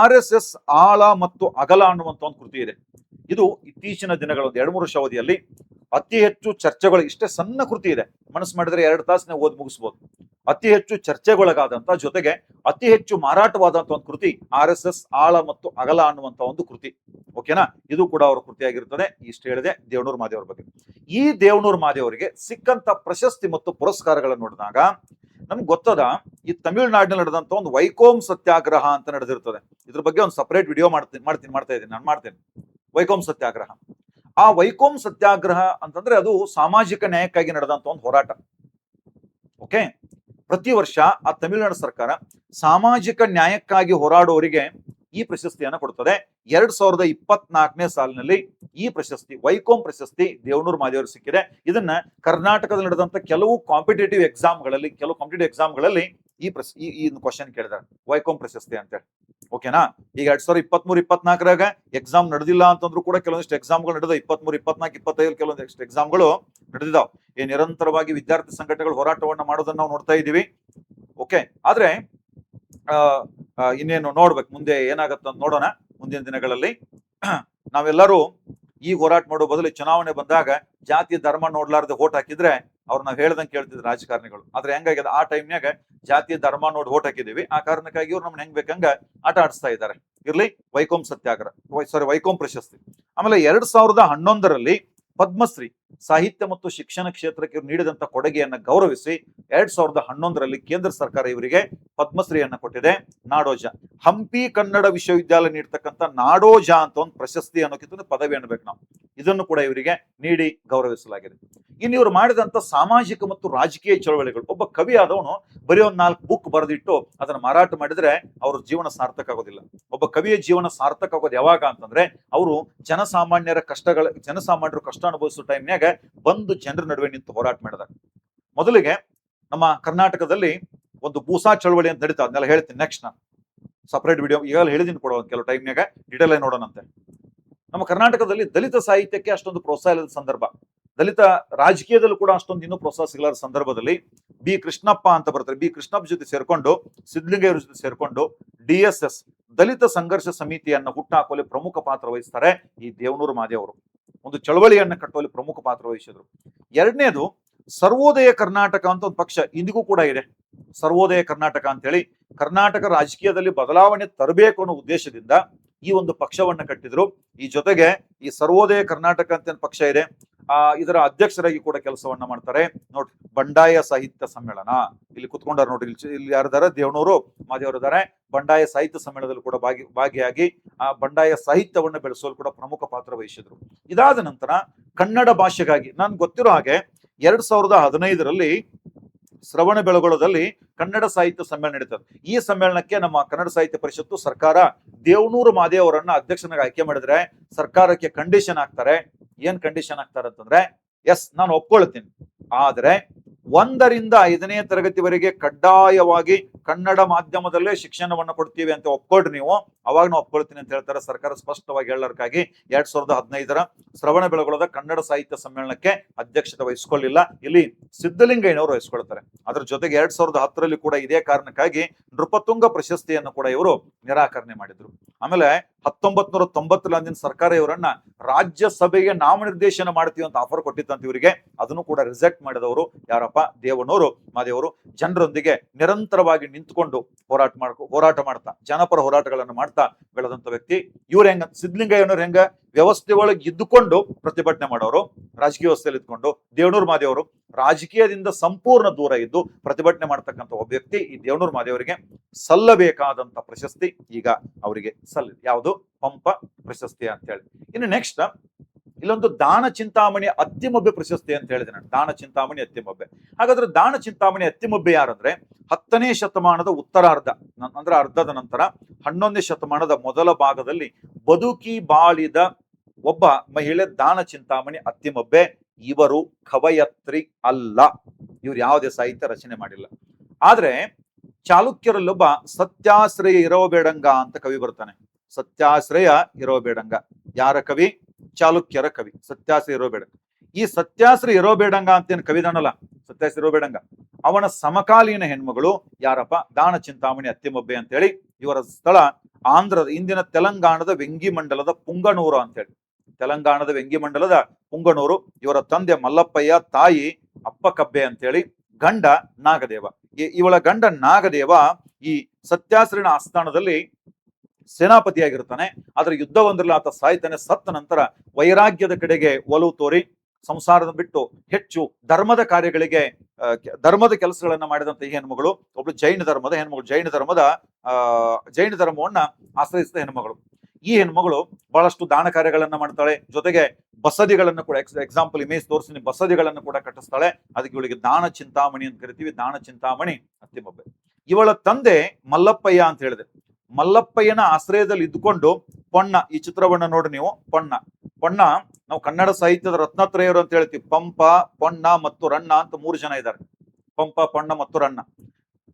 RSS ಆಳ ಮತ್ತು ಅಗಲ ಅನ್ನುವಂತ ಒಂದು ಕೃತಿ ಇದೆ. ಇದು ಇತ್ತೀಚಿನ ದಿನಗಳ ಒಂದು 2-3 ವರ್ಷ ಅವಧಿಯಲ್ಲಿ ಅತಿ ಹೆಚ್ಚು ಚರ್ಚೆಗಳು, ಇಷ್ಟೇ ಸಣ್ಣ ಕೃತಿ ಇದೆ, ಮನಸ್ಸು ಮಾಡಿದ್ರೆ 2 ತಾಸನೇ ಓದಿ ಮುಗಿಸ್ಬೋದು. ಅತಿ ಹೆಚ್ಚು ಚರ್ಚೆಗೊಳಗಾದಂತ, ಜೊತೆಗೆ ಅತಿ ಹೆಚ್ಚು ಮಾರಾಟವಾದಂತ ಒಂದು ಕೃತಿ RSS ಆಳ ಮತ್ತು ಅಗಲ ಅನ್ನುವಂತ ಒಂದು ಕೃತಿ. ಓಕೆನಾ? ಇದು ಕೂಡ ಅವರ ಕೃತಿಯಾಗಿರುತ್ತದೆ. ಇಷ್ಟು ಹೇಳಿದೆ ದೇವನೂರು ಮಾದೇವರ ಬಗ್ಗೆ. ಈ ದೇವನೂರು ಮಾದೇವರಿಗೆ ಸಿಕ್ಕಂತ ಪ್ರಶಸ್ತಿ ಮತ್ತು ಪುರಸ್ಕಾರಗಳನ್ನು ನೋಡಿದಾಗ ನಮ್ಗೆ ಗೊತ್ತದ, ಈ ತಮಿಳುನಾಡಿನಲ್ಲಿ ನಡೆದಂತ ಒಂದು ವೈಕೋಮ್ ಸತ್ಯಾಗ್ರಹ ಅಂತ ನಡೆದಿರ್ತದೆ. ಇದ್ರ ಬಗ್ಗೆ ಒಂದು ಸಪರೇಟ್ ವಿಡಿಯೋ ಮಾಡ್ತೇನೆ. ವೈಕೋಮ್ ಸತ್ಯಾಗ್ರಹ. ಆ ವೈಕೋಮ್ ಸತ್ಯಾಗ್ರಹ ಅಂತಂದ್ರೆ ಅದು ಸಾಮಾಜಿಕ ನ್ಯಾಯಕ್ಕಾಗಿ ನಡೆದಂತ ಒಂದು ಹೋರಾಟ. ಓಕೆ, ಪ್ರತಿ ವರ್ಷ ಆ ತಮಿಳುನಾಡು ಸರ್ಕಾರ ಸಾಮಾಜಿಕ ನ್ಯಾಯಕ್ಕಾಗಿ ಹೋರಾಡುವವರಿಗೆ ಈ ಪ್ರಶಸ್ತಿಯನ್ನು ಕೊಡ್ತದೆ. 2024ನೇ ಸಾಲಿನಲ್ಲಿ ಈ ಪ್ರಶಸ್ತಿ ವೈಕೋಮ್ ಪ್ರಶಸ್ತಿ ದೇವನೂರು ಮಾದೇವರು ಸಿಕ್ಕಿದೆ. ಇದನ್ನ ಕರ್ನಾಟಕದಲ್ಲಿ ನಡೆದಂತ ಕೆಲವು ಕಾಂಪಿಟೇಟಿವ್ ಎಕ್ಸಾಮ್ಗಳಲ್ಲಿ ಈ ಕ್ವಶನ್ ಕೇಳಿದಾರೆ, ವೈಕೋಮ್ ಪ್ರಶಸ್ತಿ ಅಂತೇಳಿ. ಓಕೆನಾ? ಈಗ 2023-24ರಾಗ ಎಕ್ಸಾಮ್ ನಡೆದಿಲ್ಲ ಅಂತಂದ್ರೂ ಕೂಡ ಕೆಲವೊಂದಿಷ್ಟು ಎಕ್ಸಾಮ್ಗಳು ನಡೆದ, 23, 24, 25 ಕೆಲವೊಂದಿಷ್ಟು ಎಕ್ಸಾಮ್ಗಳು ನಡೆದಿದ್ದಾವೆ. ನಿರಂತರವಾಗಿ ವಿದ್ಯಾರ್ಥಿ ಸಂಘಟನೆಗಳು ಹೋರಾಟವನ್ನ ಮಾಡೋದನ್ನ ನಾವು ನೋಡ್ತಾ ಇದ್ದೀವಿ. ಓಕೆ, ಆದ್ರೆ ಇನ್ನೇನು ನೋಡ್ಬೇಕು, ಮುಂದೆ ಏನಾಗತ್ತ ಅಂತ ನೋಡೋಣ. ಮುಂದಿನ ದಿನಗಳಲ್ಲಿ ನಾವೆಲ್ಲರೂ ಈ ಹೋರಾಟ ಮಾಡೋ ಬದಲು ಚುನಾವಣೆ ಬಂದಾಗ ಜಾತಿ ಧರ್ಮ ನೋಡ್ಲಾರ್ದೆ ವೋಟ್ ಹಾಕಿದ್ರೆ ಅವ್ರು ನಾವ್ ಹೇಳ್ದಂಗೆ ಕೇಳ್ತಿದ್ರು ರಾಜಕಾರಣಿಗಳು. ಆದ್ರೆ ಹೆಂಗಾಗ್ಯದ, ಆ ಟೈಮ್ನಾಗ ಜಾತಿ ಧರ್ಮ ನೋಡಿ ವೋಟ್ ಹಾಕಿದೀವಿ, ಆ ಕಾರಣಕ್ಕಾಗಿ ಇವ್ರು ನಮ್ನ ಹೆಂಗ್ ಬೇಕಂಗ ಆಟ ಆಡಿಸ್ತಾ ಇದ್ದಾರೆ. ಇರ್ಲಿ, ವೈಕೋಮ್ ಪ್ರಶಸ್ತಿ. ಆಮೇಲೆ 2011ರಲ್ಲಿ ಪದ್ಮಶ್ರೀ ಸಾಹಿತ್ಯ ಮತ್ತು ಶಿಕ್ಷಣ ಕ್ಷೇತ್ರಕ್ಕೆ ಇವರು ನೀಡಿದಂತ ಕೊಡುಗೆಯನ್ನ ಗೌರವಿಸಿ 2011ರಲ್ಲಿ ಕೇಂದ್ರ ಸರ್ಕಾರ ಇವರಿಗೆ ಪದ್ಮಶ್ರೀಯನ್ನ ಕೊಟ್ಟಿದೆ. ನಾಡೋಜ, ಹಂಪಿ ಕನ್ನಡ ವಿಶ್ವವಿದ್ಯಾಲಯ ನೀಡ್ತಕ್ಕಂಥ ನಾಡೋಜ ಅಂತ ಒಂದು ಪ್ರಶಸ್ತಿ ಅನ್ನೋಕ್ಕಿಂತ ಪದವಿ ಅನ್ಬೇಕು ನಾವು, ಇದನ್ನು ಕೂಡ ಇವರಿಗೆ ನೀಡಿ ಗೌರವಿಸಲಾಗಿದೆ. ಇನ್ನು ಇವರು ಮಾಡಿದಂತ ಸಾಮಾಜಿಕ ಮತ್ತು ರಾಜಕೀಯ ಚಳವಳಿಗಳು, ಒಬ್ಬ ಕವಿ ಆದವನು ಬರೀ ಒಂದು 4 ಬುಕ್ ಬರೆದಿಟ್ಟು ಅದನ್ನ ಮಾರಾಟ ಮಾಡಿದ್ರೆ ಅವ್ರ ಜೀವನ ಸಾರ್ಥಕ ಆಗೋದಿಲ್ಲ. ಒಬ್ಬ ಕವಿಯ ಜೀವನ ಸಾರ್ಥಕ ಆಗೋದು ಯಾವಾಗ ಅಂತಂದ್ರೆ ಅವರು ಜನಸಾಮಾನ್ಯರು ಕಷ್ಟ ಅನುಭವಿಸೋ ಟೈಮ್ನಾಗ ಬಂದು ಜನರ ನಡುವೆ ನಿಂತು ಹೋರಾಟ ಮಾಡಿದಾಗ. ಮೊದಲಿಗೆ ನಮ್ಮ ಕರ್ನಾಟಕದಲ್ಲಿ ಒಂದು ಬೂಸಾ ಚಳವಳಿ ಅಂತ ನಡೀತಾ, ಅದನ್ನೆಲ್ಲ ಹೇಳ್ತೀನಿ ನೆಕ್ಸ್ಟ್. ನಾನು ಸಪರೇಟ್ ವಿಡಿಯೋ ಈಗಾಗಲೇ ಹೇಳಿದೀನಿ ಕೊಡೋ ಕೆಲವು ಟೈಮ್ನಾಗ, ಡೀಟೇಲ್ ಆಗಿ ನೋಡೋಣಂತೆ. ನಮ್ಮ ಕರ್ನಾಟಕದಲ್ಲಿ ದಲಿತ ಸಾಹಿತ್ಯಕ್ಕೆ ಅಷ್ಟೊಂದು ಪ್ರೋತ್ಸಾಹ ಇಲ್ಲದ ಸಂದರ್ಭ, ದಲಿತ ರಾಜಕೀಯದಲ್ಲೂ ಕೂಡ ಅಷ್ಟೊಂದು ಇನ್ನೂ ಪ್ರೋತ್ಸಾಹ ಸಿಗಲಾರ ಸಂದರ್ಭದಲ್ಲಿ ಬಿ ಕೃಷ್ಣಪ್ಪ ಅಂತ ಬರ್ತಾರೆ. ಬಿ ಕೃಷ್ಣಪ್ಪ ಜೊತೆ ಸೇರ್ಕೊಂಡು, ಸಿದ್ಧಲಿಂಗಯ್ಯವ್ರ ಜೊತೆ ಸೇರ್ಕೊಂಡು DSS ದಲಿತ ಸಂಘರ್ಷ ಸಮಿತಿಯನ್ನ ಹುಟ್ಟಾಕುವಲ್ಲಿ ಪ್ರಮುಖ ಪಾತ್ರ ವಹಿಸ್ತಾರೆ. ಈ ದೇವನೂರು ಮಾದೇವರು ಒಂದು ಚಳವಳಿಯನ್ನ ಕಟ್ಟುವಲ್ಲಿ ಪ್ರಮುಖ ಪಾತ್ರ ವಹಿಸಿದ್ರು. ಎರಡನೇದು ಸರ್ವೋದಯ ಕರ್ನಾಟಕ ಅಂತ ಒಂದು ಪಕ್ಷ ಇಂದಿಗೂ ಕೂಡ ಇದೆ. ಸರ್ವೋದಯ ಕರ್ನಾಟಕ ಅಂತ ಹೇಳಿ ಕರ್ನಾಟಕ ರಾಜಕೀಯದಲ್ಲಿ ಬದಲಾವಣೆ ತರಬೇಕು ಅನ್ನೋ ಉದ್ದೇಶದಿಂದ ಈ ಒಂದು ಪಕ್ಷವನ್ನ ಕಟ್ಟಿದ್ರು. ಈ ಜೊತೆಗೆ ಈ ಸರ್ವೋದಯ ಕರ್ನಾಟಕ ಅಂತ ಪಕ್ಷ ಇದೆ, ಇದರ ಅಧ್ಯಕ್ಷರಾಗಿ ಕೂಡ ಕೆಲಸವನ್ನ ಮಾಡ್ತಾರೆ. ನೋಡ್ರಿ, ಬಂಡಾಯ ಸಾಹಿತ್ಯ ಸಮ್ಮೇಳನ ಇಲ್ಲಿ ಕುತ್ಕೊಂಡಾರ ನೋಡ್ರಿ, ಇಲ್ಲಿ ಯಾರಿದ್ದಾರೆ, ದೇವನೂರು ಮಾದೇವರು ಇದ್ದಾರೆ. ಬಂಡಾಯ ಸಾಹಿತ್ಯ ಸಮ್ಮೇಳನದಲ್ಲಿ ಕೂಡ ಭಾಗಿಯಾಗಿ ಆ ಬಂಡಾಯ ಸಾಹಿತ್ಯವನ್ನು ಬೆಳೆಸಲು ಕೂಡ ಪ್ರಮುಖ ಪಾತ್ರ ವಹಿಸಿದ್ರು. ಇದಾದ ನಂತರ ಕನ್ನಡ ಭಾಷೆಗಾಗಿ ನನ್ಗೆ ಗೊತ್ತಿರೋ ಹಾಗೆ 2015ರಲ್ಲಿ ಶ್ರವಣಬೆಳಗೊಳದಲ್ಲಿ ಕನ್ನಡ ಸಾಹಿತ್ಯ ಸಮ್ಮೇಳನ ನಡೀತದೆ. ಈ ಸಮ್ಮೇಳನಕ್ಕೆ ನಮ್ಮ ಕನ್ನಡ ಸಾಹಿತ್ಯ ಪರಿಷತ್ತು ಸರ್ಕಾರ ದೇವನೂರು ಮಾದೇವರನ್ನ ಅಧ್ಯಕ್ಷನಾಗಿ ಆಯ್ಕೆ ಮಾಡಿದ್ರೆ ಸರ್ಕಾರಕ್ಕೆ ಕಂಡೀಷನ್ ಹಾಕ್ತಾರೆ. ಏನ್ ಕಂಡೀಷನ್ ಹಾಕ್ತಾರೆ ಅಂತಂದ್ರೆ, ಎಸ್ ನಾನು ಒಪ್ಕೊಳ್ತೀನಿ, ಆದ್ರೆ 1ರಿಂದ 5ನೇ ತರಗತಿವರೆಗೆ ಕಡ್ಡಾಯವಾಗಿ ಕನ್ನಡ ಮಾಧ್ಯಮದಲ್ಲೇ ಶಿಕ್ಷಣವನ್ನು ಕೊಡ್ತೀವಿ ಅಂತ ಒಪ್ಕೊಳ್ರಿ ನೀವು, ಅವಾಗ ನಾವು ಒಪ್ಕೊಳ್ತೀನಿ ಅಂತ ಹೇಳ್ತಾರೆ. ಸರ್ಕಾರ ಸ್ಪಷ್ಟವಾಗಿ ಹೇಳೋರ್ಕಾಗಿ 2015ರ ಶ್ರವಣಬೆಳಗೊಳದ ಕನ್ನಡ ಸಾಹಿತ್ಯ ಸಮ್ಮೇಳನಕ್ಕೆ ಅಧ್ಯಕ್ಷತೆ ವಹಿಸ್ಕೊಳ್ಳಿಲ್ಲ. ಇಲ್ಲಿ ಸಿದ್ಧಲಿಂಗಯ್ಯನವರು ವಹಿಸ್ಕೊಳ್ತಾರೆ. ಅದ್ರ ಜೊತೆಗೆ 2010ರಲ್ಲಿ ಕೂಡ ಇದೇ ಕಾರಣಕ್ಕಾಗಿ ನೃಪತುಂಗ ಪ್ರಶಸ್ತಿಯನ್ನು ಕೂಡ ಇವರು ನಿರಾಕರಣೆ ಮಾಡಿದ್ರು. ಆಮೇಲೆ 1990ರಲ್ಲಿ ಅಂದಿನ ಸರ್ಕಾರ ಇವರನ್ನ ರಾಜ್ಯಸಭೆಗೆ ನಾಮನಿರ್ದೇಶನ ಮಾಡ್ತೀವಿ ಅಂತ ಆಫರ್ ಕೊಟ್ಟಿತ್ತಂತ ಇವರಿಗೆ, ಅದನ್ನು ಕೂಡ ರಿಜೆಕ್ಟ್ ಮಾಡಿದವರು ಯಾರಪ್ಪ? ದೇವನೂರು ಮಾದೇವರು. ಜನರೊಂದಿಗೆ ನಿರಂತರವಾಗಿ ನಿಂತ್ಕೊಂಡು ಹೋರಾಟ ಮಾಡ್ತಾ ಜನಪರ ಹೋರಾಟಗಳನ್ನು ಮಾಡ್ತಾ ಬೆಳೆದಂತ ವ್ಯಕ್ತಿ ಇವ್ರು. ಸಿದ್ಧಲಿಂಗಯ್ಯನವ್ರು ಹೆಂಗ ವ್ಯವಸ್ಥೆ ಒಳಗೆ ಇದ್ದುಕೊಂಡು ಪ್ರತಿಭಟನೆ ಮಾಡೋರು, ರಾಜಕೀಯ ವ್ಯವಸ್ಥೆಯಲ್ಲಿ ಇದ್ಕೊಂಡು. ದೇವನೂರು ಮಾದೇವರು ರಾಜಕೀಯದಿಂದ ಸಂಪೂರ್ಣ ದೂರ ಇದ್ದು ಪ್ರತಿಭಟನೆ ಮಾಡ್ತಕ್ಕಂಥ ಒಬ್ಬ ವ್ಯಕ್ತಿ. ಈ ದೇವನೂರು ಮಾದೇವರಿಗೆ ಸಲ್ಲಬೇಕಾದಂತ ಪ್ರಶಸ್ತಿ ಈಗ ಅವರಿಗೆ ಸಲ್ಲಿದೆ. ಯಾವುದು? ಪಂಪ ಪ್ರಶಸ್ತಿ ಅಂತ ಹೇಳಿ. ಇನ್ನು ನೆಕ್ಸ್ಟ್ ಇಲ್ಲೊಂದು ದಾನ ಚಿಂತಾಮಣಿ ಅತ್ತಿಮಬ್ಬೆ ಪ್ರಶಸ್ತಿ ಅಂತ ಹೇಳಿದೆ ನಾನು. ದಾನ ಚಿಂತಾಮಣಿ ಅತ್ತಿಮಬ್ಬೆ. ಹಾಗಾದ್ರೆ ದಾನ ಚಿಂತಾಮಣಿ ಅತ್ತಿಮಬ್ಬೆ ಯಾರಂದ್ರೆ 10ನೇ ಶತಮಾನದ ಉತ್ತರಾರ್ಧ ಅಂದ್ರೆ ಅರ್ಧದ ನಂತರ 11ನೇ ಶತಮಾನದ ಮೊದಲ ಭಾಗದಲ್ಲಿ ಬದುಕಿ ಬಾಳಿದ ಒಬ್ಬ ಮಹಿಳೆ ದಾನ ಚಿಂತಾಮಣಿ ಅತ್ತಿಮಬ್ಬೆ. ಇವರು ಕವಯತ್ರಿ ಅಲ್ಲ, ಇವ್ರು ಯಾವುದೇ ಸಾಹಿತ್ಯ ರಚನೆ ಮಾಡಿಲ್ಲ. ಆದ್ರೆ ಚಾಲುಕ್ಯರಲ್ಲೊಬ್ಬ ಸತ್ಯಾಶ್ರಯ ಇರೋಬೇಡಂಗ ಅಂತ ಕವಿ ಬರ್ತಾನೆ. ಸತ್ಯಾಶ್ರಯ ಇರೋಬೇಡಂಗ ಯಾರ ಕವಿ? ಚಾಲುಕ್ಯರ ಕವಿ ಸತ್ಯಾಶ್ರಯ ಇರೋಬೇಡಂಗ. ಈ ಸತ್ಯಾಶ್ರಯ ಇರೋಬೇಡಂಗ ಅಂತೇನು ಕವಿದಾನಲ್ಲ, ಸತ್ಯಾಶ್ರಯ ಇರೋಬೇಡಂಗ, ಅವನ ಸಮಕಾಲೀನ ಹೆಣ್ಮಗಳು ಯಾರಪ್ಪ? ದಾನ ಚಿಂತಾಮಣಿ ಅತ್ತಿಮಬ್ಬೆ ಅಂತೇಳಿ. ಇವರ ಸ್ಥಳ ಆಂಧ್ರದ ಇಂದಿನ ತೆಲಂಗಾಣದ ವೆಂಗಿಮಂಡಲದ ಪುಂಗನೂರು ಅಂತೇಳಿ. ತೆಲಂಗಾಣದ ವೆಂಗಿಮಂಡಲದ ಪುಂಗನೂರು. ಇವರ ತಂದೆ ಮಲ್ಲಪ್ಪಯ್ಯ, ತಾಯಿ ಅಪ್ಪಕಬ್ಬೆ ಅಂತೇಳಿ, ಗಂಡ ನಾಗದೇವ. ಇವಳ ಗಂಡ ನಾಗದೇವ ಈ ಸತ್ಯಾಶ್ರಯನ ಆಸ್ಥಾನದಲ್ಲಿ ಸೇನಾಪತಿಯಾಗಿರ್ತಾನೆ. ಆದ್ರೆ ಯುದ್ಧವೊಂದರಲ್ಲಿ ಆತ ಸಾಯ್ತಾನೆ. ಸತ್ತ ನಂತರ ವೈರಾಗ್ಯದ ಕಡೆಗೆ ಒಲವು ತೋರಿ ಸಂಸಾರದ ಬಿಟ್ಟು ಹೆಚ್ಚು ಧರ್ಮದ ಕಾರ್ಯಗಳಿಗೆ ಧರ್ಮದ ಕೆಲಸಗಳನ್ನ ಮಾಡಿದಂತ ಈ ಹೆಣ್ಮಗಳು ಒಬ್ಳು ಜೈನ ಧರ್ಮದ ಹೆಣ್ಮಗಳು. ಜೈನ ಧರ್ಮವನ್ನ ಆಶ್ರಯಿಸಿದ ಹೆಣ್ಮಗಳು. ಈ ಹೆಣ್ಮಗಳು ಬಹಳಷ್ಟು ದಾನ ಕಾರ್ಯಗಳನ್ನ ಮಾಡ್ತಾಳೆ. ಜೊತೆಗೆ ಬಸದಿಗಳನ್ನು ಕೂಡ, ಎಕ್ಸಾಂಪಲ್ ಇಮೇಜ್ ತೋರಿಸ್ತೀನಿ, ಬಸದಿಗಳನ್ನು ಕೂಡ ಕಟ್ಟಿಸ್ತಾಳೆ. ಅದಕ್ಕೆ ಇವಳಿಗೆ ದಾನ ಚಿಂತಾಮಣಿ ಅಂತ ಕರಿತೀವಿ. ದಾನ ಚಿಂತಾಮಣಿ ಅತ್ತಿಮಬ್ಬೆ. ಇವಳ ತಂದೆ ಮಲ್ಲಪ್ಪಯ್ಯ ಅಂತ ಹೇಳಿದೆ. ಮಲ್ಲಪ್ಪಯ್ಯನ ಆಶ್ರಯದಲ್ಲಿ ಇದ್ದುಕೊಂಡು ಪೊನ್ನ, ಈ ಚಿತ್ರವನ್ನ ನೋಡಿ ನೀವು, ಪೊನ್ನ ನಾವು ಕನ್ನಡ ಸಾಹಿತ್ಯದ ರತ್ನತ್ರಯರು ಅಂತ ಹೇಳ್ತೀವಿ. ಪಂಪ, ಪೊನ್ನ ಮತ್ತು ರನ್ನ ಅಂತ 3 ಜನ ಇದ್ದಾರೆ. ಪಂಪ, ಪೊನ್ನ ಮತ್ತು ರನ್ನ.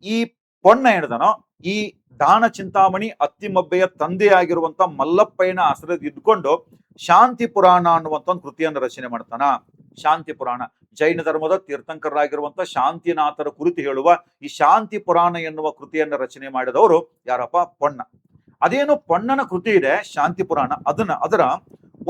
ಈ ಪೊನ್ನ ಹೇಳಿದನೋ ಈ ದಾನ ಚಿಂತಾಮಣಿ ಅತ್ತಿಮಬ್ಬೆಯ ತಂದೆಯಾಗಿರುವಂತ ಮಲ್ಲಪ್ಪಯ್ಯನ ಆಶ್ರಯದಲ್ಲಿ ಇದ್ಕೊಂಡು ಶಾಂತಿ ಪುರಾಣ ಅನ್ನುವಂತ ಒಂದು ಕೃತಿಯನ್ನು ರಚನೆ ಮಾಡ್ತಾನ. ಶಾಂತಿ ಪುರಾಣ, ಜೈನ ಧರ್ಮದ ತೀರ್ಥಂಕರಾಗಿರುವಂತ ಶಾಂತಿನಾಥರ ಕುರಿತು ಹೇಳುವ ಈ ಶಾಂತಿ ಪುರಾಣ ಎನ್ನುವ ಕೃತಿಯನ್ನು ರಚನೆ ಮಾಡಿದವರು ಯಾರಪ್ಪ? ಪೊನ್ನ. ಅದೇನು ಪೊನ್ನನ ಕೃತಿ ಇದೆ ಶಾಂತಿ ಪುರಾಣ, ಅದರ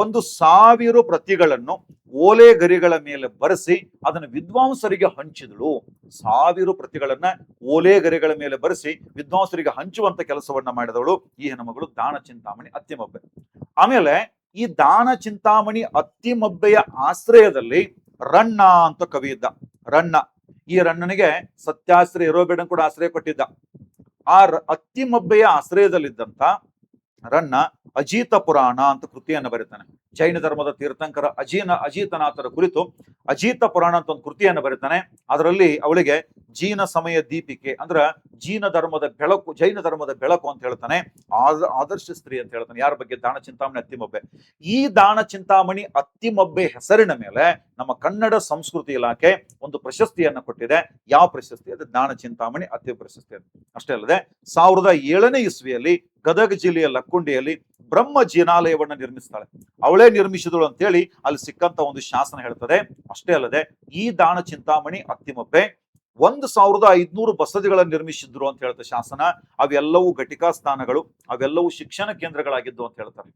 1,000 ಪ್ರತಿಗಳನ್ನು ಓಲೆ ಗರಿಗಳ ಮೇಲೆ ಬರೆಸಿ ಅದನ್ನು ವಿದ್ವಾಂಸರಿಗೆ ಹಂಚಿದಳು. 1000 ಪ್ರತಿಗಳನ್ನ ಓಲೆ ಗರಿಗಳ ಮೇಲೆ ಬರೆಸಿ ವಿದ್ವಾಂಸರಿಗೆ ಹಂಚುವಂತ ಕೆಲಸವನ್ನ ಮಾಡಿದವಳು ಈ ಹೆಣ್ಮಗಳು ದಾನ ಚಿಂತಾಮಣಿ ಅತ್ತಿಮಬ್ಬೆ. ಆಮೇಲೆ ಈ ದಾನ ಚಿಂತಾಮಣಿ ಅತ್ತಿಮಬ್ಬೆಯ ಆಶ್ರಯದಲ್ಲಿ ರನ್ನ ಅಂತ ಕವಿ ಇದ್ದ. ರನ್ನ, ಈ ರನ್ನನಿಗೆ ಸತ್ಯಾಶ್ರಯ ಇರೋಬೇಡ ಕೂಡ ಆಶ್ರಯ ಕೊಟ್ಟಿದ್ದ. ಆ ಅತ್ತಿಮಬ್ಬೆಯ ಆಶ್ರಯದಲ್ಲಿದ್ದಂತ ರನ್ನ ಅಜೀತ ಪುರಾಣ ಅಂತ ಕೃತಿಯನ್ನು ಬರೀತಾನೆ. ಜೈನ ಧರ್ಮದ ತೀರ್ಥಂಕರ ಅಜೀತನಾಥರ ಕುರಿತು ಅಜೀತ ಪುರಾಣ ಅಂತ ಒಂದು ಕೃತಿಯನ್ನು ಬರೀತಾನೆ. ಅದರಲ್ಲಿ ಅವಳಿಗೆ ಜೀನ ಸಮಯ ದೀಪಿಕೆ ಅಂದ್ರ ಜೈನ ಧರ್ಮದ ಬೆಳಕು ಅಂತ ಹೇಳ್ತಾನೆ. ಆದರ್ಶ ಸ್ತ್ರೀ ಅಂತ ಹೇಳ್ತಾನೆ. ಯಾರ ಬಗ್ಗೆ? ದಾನ ಚಿಂತಾಮಣಿ ಅತ್ತಿಮಬ್ಬೆ. ಈ ದಾನ ಚಿಂತಾಮಣಿ ಅತ್ತಿಮಬ್ಬೆ ಹೆಸರಿನ ಮೇಲೆ ನಮ್ಮ ಕನ್ನಡ ಸಂಸ್ಕೃತಿ ಇಲಾಖೆ ಒಂದು ಪ್ರಶಸ್ತಿಯನ್ನು ಕೊಟ್ಟಿದೆ. ಯಾವ ಪ್ರಶಸ್ತಿ? ಅದು ದಾನ ಚಿಂತಾಮಣಿ ಅತ್ತಿ ಪ್ರಶಸ್ತಿ. ಅಷ್ಟೇ ಅಲ್ಲದೆ 1007ನೇ ಇಸ್ವಿಯಲ್ಲಿ ಗದಗ ಜಿಲ್ಲೆಯ ಲಕ್ಕುಂಡಿಯಲ್ಲಿ ಬ್ರಹ್ಮ ಜಿನಾಲಯವನ್ನ ನಿರ್ಮಿಸ್ತಾಳೆ. ಅವಳೇ ನಿರ್ಮಿಸಿದಳು ಅಂತ ಹೇಳಿ ಅಲ್ಲಿ ಸಿಕ್ಕಂತ ಒಂದು ಶಾಸನ ಹೇಳ್ತದೆ. ಅಷ್ಟೇ ಅಲ್ಲದೆ ಈ ದಾನ ಚಿಂತಾಮಣಿ ಅತ್ತಿಮಬ್ಬೆ 1,500 ಬಸದಿಗಳನ್ನು ನಿರ್ಮಿಸಿದ್ರು ಅಂತ ಹೇಳ್ತಾರೆ ಶಾಸನ. ಅವೆಲ್ಲವೂ ಘಟಿಕಾ ಸ್ಥಾನಗಳು, ಅವೆಲ್ಲವೂ ಶಿಕ್ಷಣ ಕೇಂದ್ರಗಳಾಗಿದ್ದು ಅಂತ ಹೇಳ್ತಾರೆ.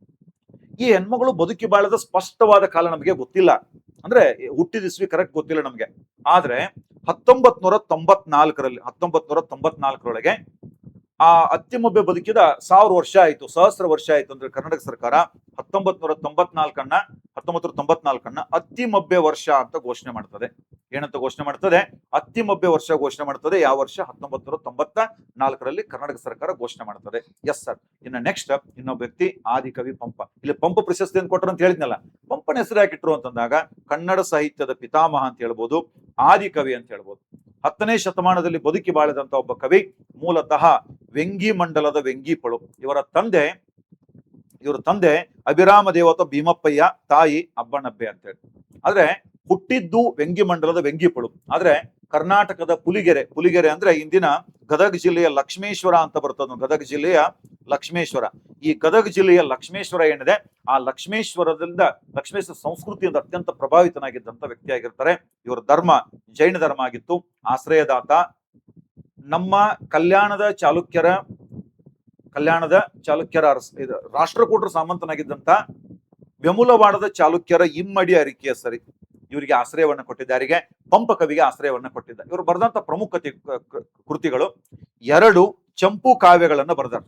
ಈ ಹೆಣ್ಮಗಳು ಬದುಕಿ ಬಾಳದ ಸ್ಪಷ್ಟವಾದ ಕಾಲ ನಮಗೆ ಗೊತ್ತಿಲ್ಲ, ಅಂದ್ರೆ ಹುಟ್ಟಿದ ಇಸ್ವಿ ಕರೆಕ್ಟ್ ಗೊತ್ತಿಲ್ಲ ನಮ್ಗೆ. ಆದ್ರೆ 1994ರೊಳಗೆ ಆ ಅತ್ತಿಮಬ್ಬೆ ಬದುಕಿದ 1000 ವರ್ಷ ಆಯ್ತು, ಸಹಸ್ರ ವರ್ಷ ಆಯ್ತು. ಅಂದ್ರೆ ಕರ್ನಾಟಕ ಸರ್ಕಾರ 1994ನ್ನ ಅತ್ತಿಮಬ್ಬೆ ವರ್ಷ ಅಂತ ಘೋಷಣೆ ಮಾಡ್ತದೆ. ಏನಂತ ಘೋಷಣೆ ಮಾಡ್ತದೆ? ಅತ್ತಿಮಬ್ಬೆ ವರ್ಷ ಘೋಷಣೆ ಮಾಡ್ತದೆ. ಯಾವ ವರ್ಷ? 1994ರಲ್ಲಿ ಕರ್ನಾಟಕ ಸರ್ಕಾರ ಘೋಷಣೆ ಮಾಡ್ತದೆ. Yes sir. ಇನ್ನು ನೆಕ್ಸ್ಟ್ ಇನ್ನೊಬ್ಬ ವ್ಯಕ್ತಿ ಆದಿಕವಿ ಪಂಪ. ಇಲ್ಲಿ ಪಂಪ ಪ್ರಶಸ್ತಿ ಅಂತ ಕೊಟ್ಟರು ಅಂತ ಹೇಳಿದ್ನಲ್ಲ, ಪಂಪನ ಹೆಸರು ಯಾಕಿಟ್ರು ಅಂತಂದಾಗ ಕನ್ನಡ ಸಾಹಿತ್ಯದ ಪಿತಾಮಹ ಅಂತ ಹೇಳ್ಬೋದು, ಆದಿಕವಿ ಅಂತ ಹೇಳ್ಬೋದು. 10ನೇ ಶತಮಾನದಲ್ಲಿ ಬದುಕಿ ಬಾಳಿದಂತ ಒಬ್ಬ ಕವಿ. ಮೂಲತಃ ವೆಂಗಿ ಮಂಡಲದ ವೆಂಗಿಪಳು. ಇವರ ತಂದೆ ಅಭಿರಾಮ ದೇವತ ಭೀಮಪ್ಪಯ್ಯ, ತಾಯಿ ಅಬ್ಬಣ್ಣಬ್ಬೆ ಅಂತ ಹೇಳಿ. ಆದ್ರೆ ಹುಟ್ಟಿದ್ದು ವೆಂಗಿ ಮಂಡಲದ ವೆಂಗಿಪಳು. ಆದ್ರೆ ಕರ್ನಾಟಕದ ಪುಲಿಗೆರೆ ಅಂದ್ರೆ ಇಂದಿನ ಗದಗ ಜಿಲ್ಲೆಯ ಲಕ್ಷ್ಮೇಶ್ವರ ಅಂತ ಬರ್ತದೆ. ಗದಗ ಜಿಲ್ಲೆಯ ಲಕ್ಷ್ಮೇಶ್ವರ. ಈ ಗದಗ ಜಿಲ್ಲೆಯ ಲಕ್ಷ್ಮೇಶ್ವರ ಏನಿದೆ, ಆ ಲಕ್ಷ್ಮೇಶ್ವರ ಸಂಸ್ಕೃತಿಯಿಂದ ಅತ್ಯಂತ ಪ್ರಭಾವಿತನಾಗಿದ್ದಂತ ವ್ಯಕ್ತಿಯಾಗಿರ್ತಾರೆ. ಇವರ ಧರ್ಮ ಜೈನ ಧರ್ಮ ಆಗಿತ್ತು. ಆಶ್ರಯದಾತ ನಮ್ಮ ಕಲ್ಯಾಣದ ಚಾಲುಕ್ಯರ ರಾಷ್ಟ್ರಕೂಟರ ಸಾಮಂತನಾಗಿದ್ದಂತ ವ್ಯಮುಲವಾಡದ ಚಾಲುಕ್ಯರ ಇಮ್ಮಡಿ ಅರಿಕೇಸರಿ ಇವರಿಗೆ ಆಶ್ರಯವನ್ನ ಕೊಟ್ಟಿದ್ದ. ಯಾರಿಗೆ? ಪಂಪ ಕವಿಗೆ ಆಶ್ರಯವನ್ನ ಕೊಟ್ಟಿದ್ದ. ಇವರು ಬರೆದಂತ ಪ್ರಮುಖ ಕೃತಿಗಳು 2 ಚಂಪು ಕಾವ್ಯಗಳನ್ನ ಬರೆದಾರ.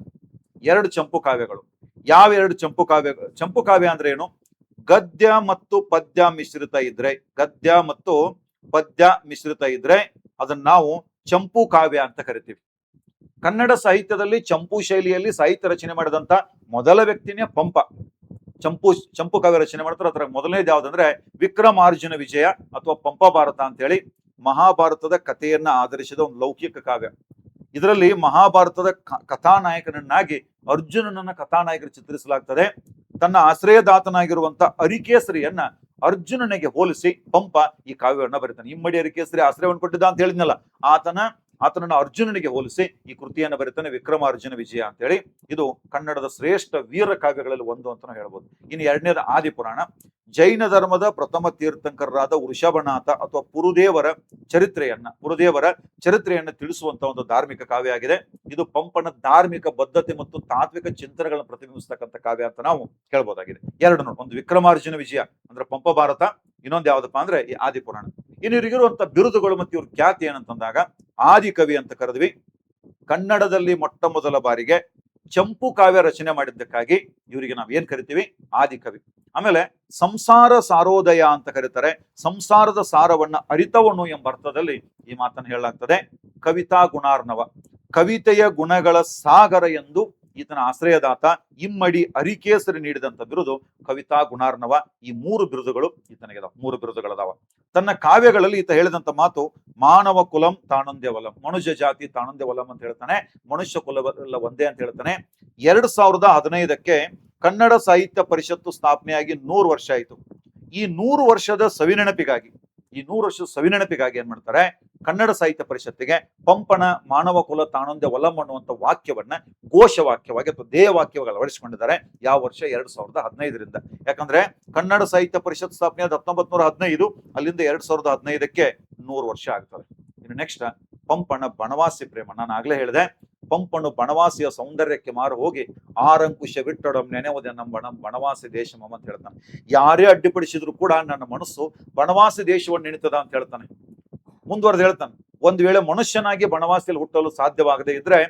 2 ಚಂಪು ಕಾವ್ಯಗಳು. ಯಾವ 2 ಚಂಪು ಕಾವ್ಯಗಳು? ಚಂಪು ಕಾವ್ಯ ಅಂದ್ರೆ ಏನು? ಗದ್ಯ ಮತ್ತು ಪದ್ಯ ಮಿಶ್ರಿತ ಇದ್ರೆ ಅದನ್ನ ನಾವು ಚಂಪು ಕಾವ್ಯ ಅಂತ ಕರಿತೀವಿ. ಕನ್ನಡ ಸಾಹಿತ್ಯದಲ್ಲಿ ಚಂಪು ಶೈಲಿಯಲ್ಲಿ ಸಾಹಿತ್ಯ ರಚನೆ ಮಾಡಿದಂತ ಮೊದಲ ವ್ಯಕ್ತಿನೇ ಪಂಪ. ಚಂಪು ಕಾವ್ಯ ರಚನೆ ಮಾಡ್ತಾರೆ. ಅದರ ಮೊದಲನೇದು ಯಾವ್ದಂದ್ರೆ ವಿಕ್ರಮಾರ್ಜುನ ವಿಜಯ ಅಥವಾ ಪಂಪ ಭಾರತ ಅಂತ ಹೇಳಿ ಮಹಾಭಾರತದ ಕಥೆಯನ್ನ ಆಧರಿಸಿದ ಒಂದು ಲೌಕಿಕ ಕಾವ್ಯ. ಇದರಲ್ಲಿ ಮಹಾಭಾರತದ ಕಥಾನಾಯಕನನ್ನಾಗಿ ಅರ್ಜುನನನ್ನ ಕಥಾನಾಯಕರು ಚಿತ್ರಿಸಲಾಗ್ತದೆ. ತನ್ನ ಆಶ್ರಯದಾತನಾಗಿರುವಂತ ಅರಿಕೇಸರಿಯನ್ನ ಅರ್ಜುನನಿಗೆ ಹೋಲಿಸಿ ಪಂಪ ಈ ಕಾವ್ಯವನ್ನ ಬರೀತಾನೆ. ಇಮ್ಮಡಿ ಅರಿಕೇಸರಿ ಆಶ್ರಯವನ್ನು ಕೊಟ್ಟಿದ್ದ ಅಂತ ಹೇಳಿದ್ನಲ್ಲ, ಆತನನ್ನು ಅರ್ಜುನನಿಗೆ ಹೋಲಿಸಿ ಈ ಕೃತಿಯನ್ನು ಬರೀತಾನೆ, ವಿಕ್ರಮಾರ್ಜುನ ವಿಜಯ ಅಂತ ಹೇಳಿ. ಇದು ಕನ್ನಡದ ಶ್ರೇಷ್ಠ ವೀರ ಕಾವ್ಯಗಳಲ್ಲಿ ಒಂದು ಅಂತ ನಾವು ಹೇಳ್ಬೋದು. ಇನ್ನು 2ನೇದು ಆದಿಪುರಾಣ. ಜೈನ ಧರ್ಮದ ಪ್ರಥಮ ತೀರ್ಥಂಕರರಾದ ವೃಷಭನಾಥ ಅಥವಾ ಪುರುದೇವರ ಚರಿತ್ರೆಯನ್ನ ತಿಳಿಸುವಂತ ಒಂದು ಧಾರ್ಮಿಕ ಕಾವ್ಯ ಆಗಿದೆ. ಇದು ಪಂಪನ ಧಾರ್ಮಿಕ ಬದ್ಧತೆ ಮತ್ತು ತಾತ್ವಿಕ ಚಿಂತನೆಗಳನ್ನು ಪ್ರತಿಬಿಂಬಿಸ್ತಕ್ಕಂಥ ಕಾವ್ಯ ಅಂತ ನಾವು ಹೇಳ್ಬೋದಾಗಿದೆ. 2 ಒಂದು ವಿಕ್ರಮಾರ್ಜುನ ವಿಜಯ ಅಂದ್ರೆ ಪಂಪ ಭಾರತ, ಇನ್ನೊಂದು ಯಾವ್ದಪ್ಪ ಅಂದ್ರೆ ಈ ಆದಿಪುರಾಣ. ಇನ್ನು ಇವ್ರಿಗಿರುವಂತ ಬಿರುದುಗಳು ಮತ್ತು ಇವ್ರ ಖ್ಯಾತಿ ಏನಂತಂದಾಗ ಆದಿಕವಿ ಅಂತ ಕರೆದ್ವಿ. ಕನ್ನಡದಲ್ಲಿ ಮೊಟ್ಟ ಮೊದಲ ಬಾರಿಗೆ ಚಂಪು ಕಾವ್ಯ ರಚನೆ ಮಾಡಿದ್ದಕ್ಕಾಗಿ ಇವರಿಗೆ ನಾವ್ ಏನ್ ಕರಿತೀವಿ? ಆದಿಕವಿ. ಆಮೇಲೆ ಸಂಸಾರ ಸಾರೋದಯ ಅಂತ ಕರೀತಾರೆ. ಸಂಸಾರದ ಸಾರವನ್ನ ಅರಿತವನು ಎಂಬ ಅರ್ಥದಲ್ಲಿ ಈ ಮಾತನ್ನು ಹೇಳಲಾಗ್ತದೆ. ಕವಿತಾ ಗುಣಾರ್ಣವ, ಕವಿತೆಯ ಗುಣಗಳ ಸಾಗರ ಎಂದು ಈತನ ಆಶ್ರಯದಾತ ಇಮ್ಮಡಿ ಅರಿಕೇಸರಿ ನೀಡಿದಂತ ಬಿರುದು ಕವಿತಾ ಗುಣಾರ್ಣವ. ಈ 3 ಬಿರುದುಗಳು ಈತನಿಗೆ 3 ಬಿರುದುಗಳದಾವ. ತನ್ನ ಕಾವ್ಯಗಳಲ್ಲಿ ಈತ ಹೇಳಿದಂತ ಮಾತು ಮಾನವ ಕುಲಂ ತಾನೊಂದೇವಲಂ, ಮನುಷ್ಯ ಜಾತಿ ತಾನೊಂದೇವಲಂ ಅಂತ ಹೇಳ್ತಾನೆ, ಮನುಷ್ಯ ಕುಲವೆಲ್ಲ ಒಂದೇ ಅಂತ ಹೇಳ್ತಾನೆ. 2015ಕ್ಕೆ ಕನ್ನಡ ಸಾಹಿತ್ಯ ಪರಿಷತ್ತು ಸ್ಥಾಪನೆಯಾಗಿ 100 ವರ್ಷ ಆಯಿತು. ಈ 100 ವರ್ಷದ ಸವಿನೆನಪಿಗಾಗಿ ಏನ್ ಮಾಡ್ತಾರೆ, ಕನ್ನಡ ಸಾಹಿತ್ಯ ಪರಿಷತ್ತಿಗೆ ಪಂಪನ ಮಾನವ ಕುಲ ತಾನೊಂದೇ ಒಲಂ ಅನ್ನುವಂಥ ವಾಕ್ಯವನ್ನ ಘೋಷವಾಕ್ಯವಾಗಿ ಅಥವಾ ಧ್ಯೇಯವಾಕ್ಯವಾಗಿ ಅಳವಡಿಸಿಕೊಂಡಿದ್ದಾರೆ. ಯಾವ ವರ್ಷ? 2015ರಿಂದ. ಯಾಕಂದ್ರೆ ಕನ್ನಡ ಸಾಹಿತ್ಯ ಪರಿಷತ್ ಸ್ಥಾಪನೆ ಆದ 1915, ಅಲ್ಲಿಂದ 2015ಕ್ಕೆ 100 ವರ್ಷ ಆಗ್ತದೆ. ಇನ್ನು ನೆಕ್ಸ್ಟ್ ಪಂಪನ ಬನವಾಸಿ ಪ್ರೇಮ. ನಾನು ಆಗ್ಲೇ ಹೇಳಿದೆ, ಪಂಪನು ಬನವಾಸಿಯ ಸೌಂದರ್ಯಕ್ಕೆ ಮಾರು ಹೋಗಿ ಆರಂಕುಶ ಬಿಟ್ಟೊಡಂ ನೆನೆವುದೇ ನಮ್ಮ ಬನವಾಸಿ ದೇಶಮಂ ಅಂತ ಹೇಳ್ತಾನೆ. ಯಾರೇ ಅಡ್ಡಿಪಡಿಸಿದ್ರು ಕೂಡ ನನ್ನ ಮನಸ್ಸು ಬನವಾಸಿ ದೇಶವನ್ನು ನೆನೆತದ ಅಂತ ಹೇಳ್ತಾನೆ. ಮುಂದುವರೆದು ಹೇಳ್ತಾನೆ, ಒಂದ್ ವೇಳೆ ಮನುಷ್ಯನಾಗಿ ಬನವಾಸಿಯಲ್ಲಿ ಹುಟ್ಟಲು ಸಾಧ್ಯವಾಗದೇ ಇದ್ರೆ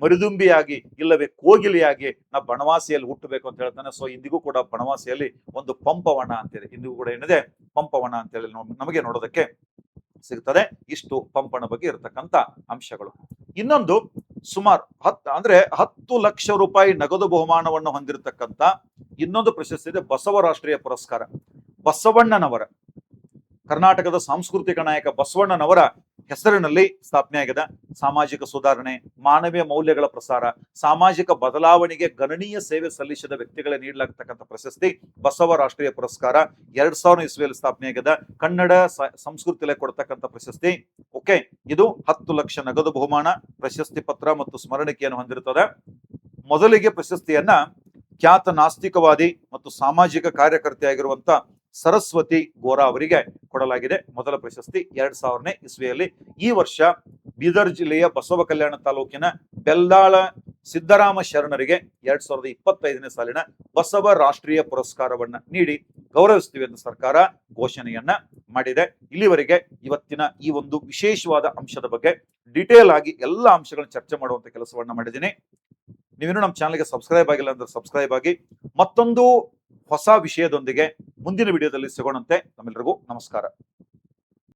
ಮರಿದುಂಬಿಯಾಗಿ ಇಲ್ಲವೇ ಕೋಗಿಲಿಯಾಗಿ ನಾ ಬನವಾಸಿಯಲ್ಲಿ ಹುಟ್ಟಬೇಕು ಅಂತ ಹೇಳ್ತಾನೆ. ಸೊ ಇಂದಿಗೂ ಕೂಡ ಬನವಾಸಿಯಲ್ಲಿ ಒಂದು ಪಂಪವನ ಅಂತೇಳಿ ಇಂದಿಗೂ ಕೂಡ ಏನಿದೆ, ಪಂಪವನ ಅಂತೇಳಿ ನಮಗೆ ನೋಡೋದಕ್ಕೆ ಸಿಗ್ತದೆ. ಇಷ್ಟು ಪಂಪನ ಬಗ್ಗೆ ಇರತಕ್ಕಂತ ಅಂಶಗಳು. ಇನ್ನೊಂದು ಸುಮಾರು 10 ಲಕ್ಷ ರೂಪಾಯಿ ನಗದು ಬಹುಮಾನವನ್ನು ಹೊಂದಿರತಕ್ಕಂತ ಇನ್ನೊಂದು ಪ್ರಶಸ್ತಿ ಇದೆ, ಬಸವ ರಾಷ್ಟ್ರೀಯ ಪುರಸ್ಕಾರ. ಬಸವಣ್ಣನವರ, ಕರ್ನಾಟಕದ ಸಾಂಸ್ಕೃತಿಕ ನಾಯಕ ಬಸವಣ್ಣನವರ ಹೆಸರಿನಲ್ಲಿ ಸ್ಥಾಪನೆಯಾಗಿದೆ. ಸಾಮಾಜಿಕ ಸುಧಾರಣೆ, ಮಾನವೀಯ ಮೌಲ್ಯಗಳ ಪ್ರಸಾರ, ಸಾಮಾಜಿಕ ಬದಲಾವಣೆಗೆ ಗಣನೀಯ ಸೇವೆ ಸಲ್ಲಿಸಿದ ವ್ಯಕ್ತಿಗಳ ನೀಡಲಾಗತಕ್ಕಂಥ ಪ್ರಶಸ್ತಿ ಬಸವ ರಾಷ್ಟ್ರೀಯ ಪುರಸ್ಕಾರ. 2000 ಇಸ್ವಿಯಲ್ಲಿ ಸ್ಥಾಪನೆಯಾಗಿದೆ. ಕನ್ನಡ ಸಂಸ್ಕೃತಿಯಲ್ಲಿ ಕೊಡ್ತಕ್ಕಂಥ ಪ್ರಶಸ್ತಿ. ಓಕೆ, ಇದು 10 ಲಕ್ಷ ನಗದು ಬಹುಮಾನ, ಪ್ರಶಸ್ತಿ ಪತ್ರ ಮತ್ತು ಸ್ಮರಣಿಕೆಯನ್ನು ಹೊಂದಿರುತ್ತದೆ. ಮೊದಲಿಗೆ ಪ್ರಶಸ್ತಿಯನ್ನ ಖ್ಯಾತ ನಾಸ್ತಿಕವಾದಿ ಮತ್ತು ಸಾಮಾಜಿಕ ಕಾರ್ಯಕರ್ತೆಯಾಗಿರುವಂತ ಸರಸ್ವತಿ ಗೋರಾ ಅವರಿಗೆ ಕೊಡಲಾಗಿದೆ. ಮೊದಲ ಪ್ರಶಸ್ತಿ 2000ನೇ ಇಸ್ವಿಯಲ್ಲಿ. ಈ ವರ್ಷ ಬೀದರ್ ಜಿಲ್ಲೆಯ ಬಸವ ಕಲ್ಯಾಣ ತಾಲೂಕಿನ ಬೆಲ್ದಾಳ ಸಿದ್ದರಾಮ ಶರಣರಿಗೆ 2025ನೇ ಸಾಲಿನ ಬಸವ ರಾಷ್ಟ್ರೀಯ ಪುರಸ್ಕಾರವನ್ನ ನೀಡಿ ಗೌರವಿಸ್ತೀವಿ ಎಂದು ಸರ್ಕಾರ ಘೋಷಣೆಯನ್ನ ಮಾಡಿದೆ. ಇಲ್ಲಿವರೆಗೆ ಇವತ್ತಿನ ಈ ಒಂದು ವಿಶೇಷವಾದ ಅಂಶದ ಬಗ್ಗೆ ಡಿಟೇಲ್ ಆಗಿ ಎಲ್ಲ ಅಂಶಗಳನ್ನು ಚರ್ಚೆ ಮಾಡುವಂತ ಕೆಲಸವನ್ನ ಮಾಡಿದ್ದೀನಿ. ನೀವೇನು ನಮ್ಮ ಚಾನಲ್ಗೆ ಸಬ್ಸ್ಕ್ರೈಬ್ ಆಗಿಲ್ಲ ಅಂದ್ರೆ ಸಬ್ಸ್ಕ್ರೈಬ್ ಆಗಿ. ಮತ್ತೊಂದು ಹೊಸ ವಿಷಯದೊಂದಿಗೆ ಮುಂದಿನ ವಿಡಿಯೋದಲ್ಲಿ ಸಿಗೋಣಂತೆ. ನಮ್ಮೆಲ್ಲರಿಗೂ ನಮಸ್ಕಾರ.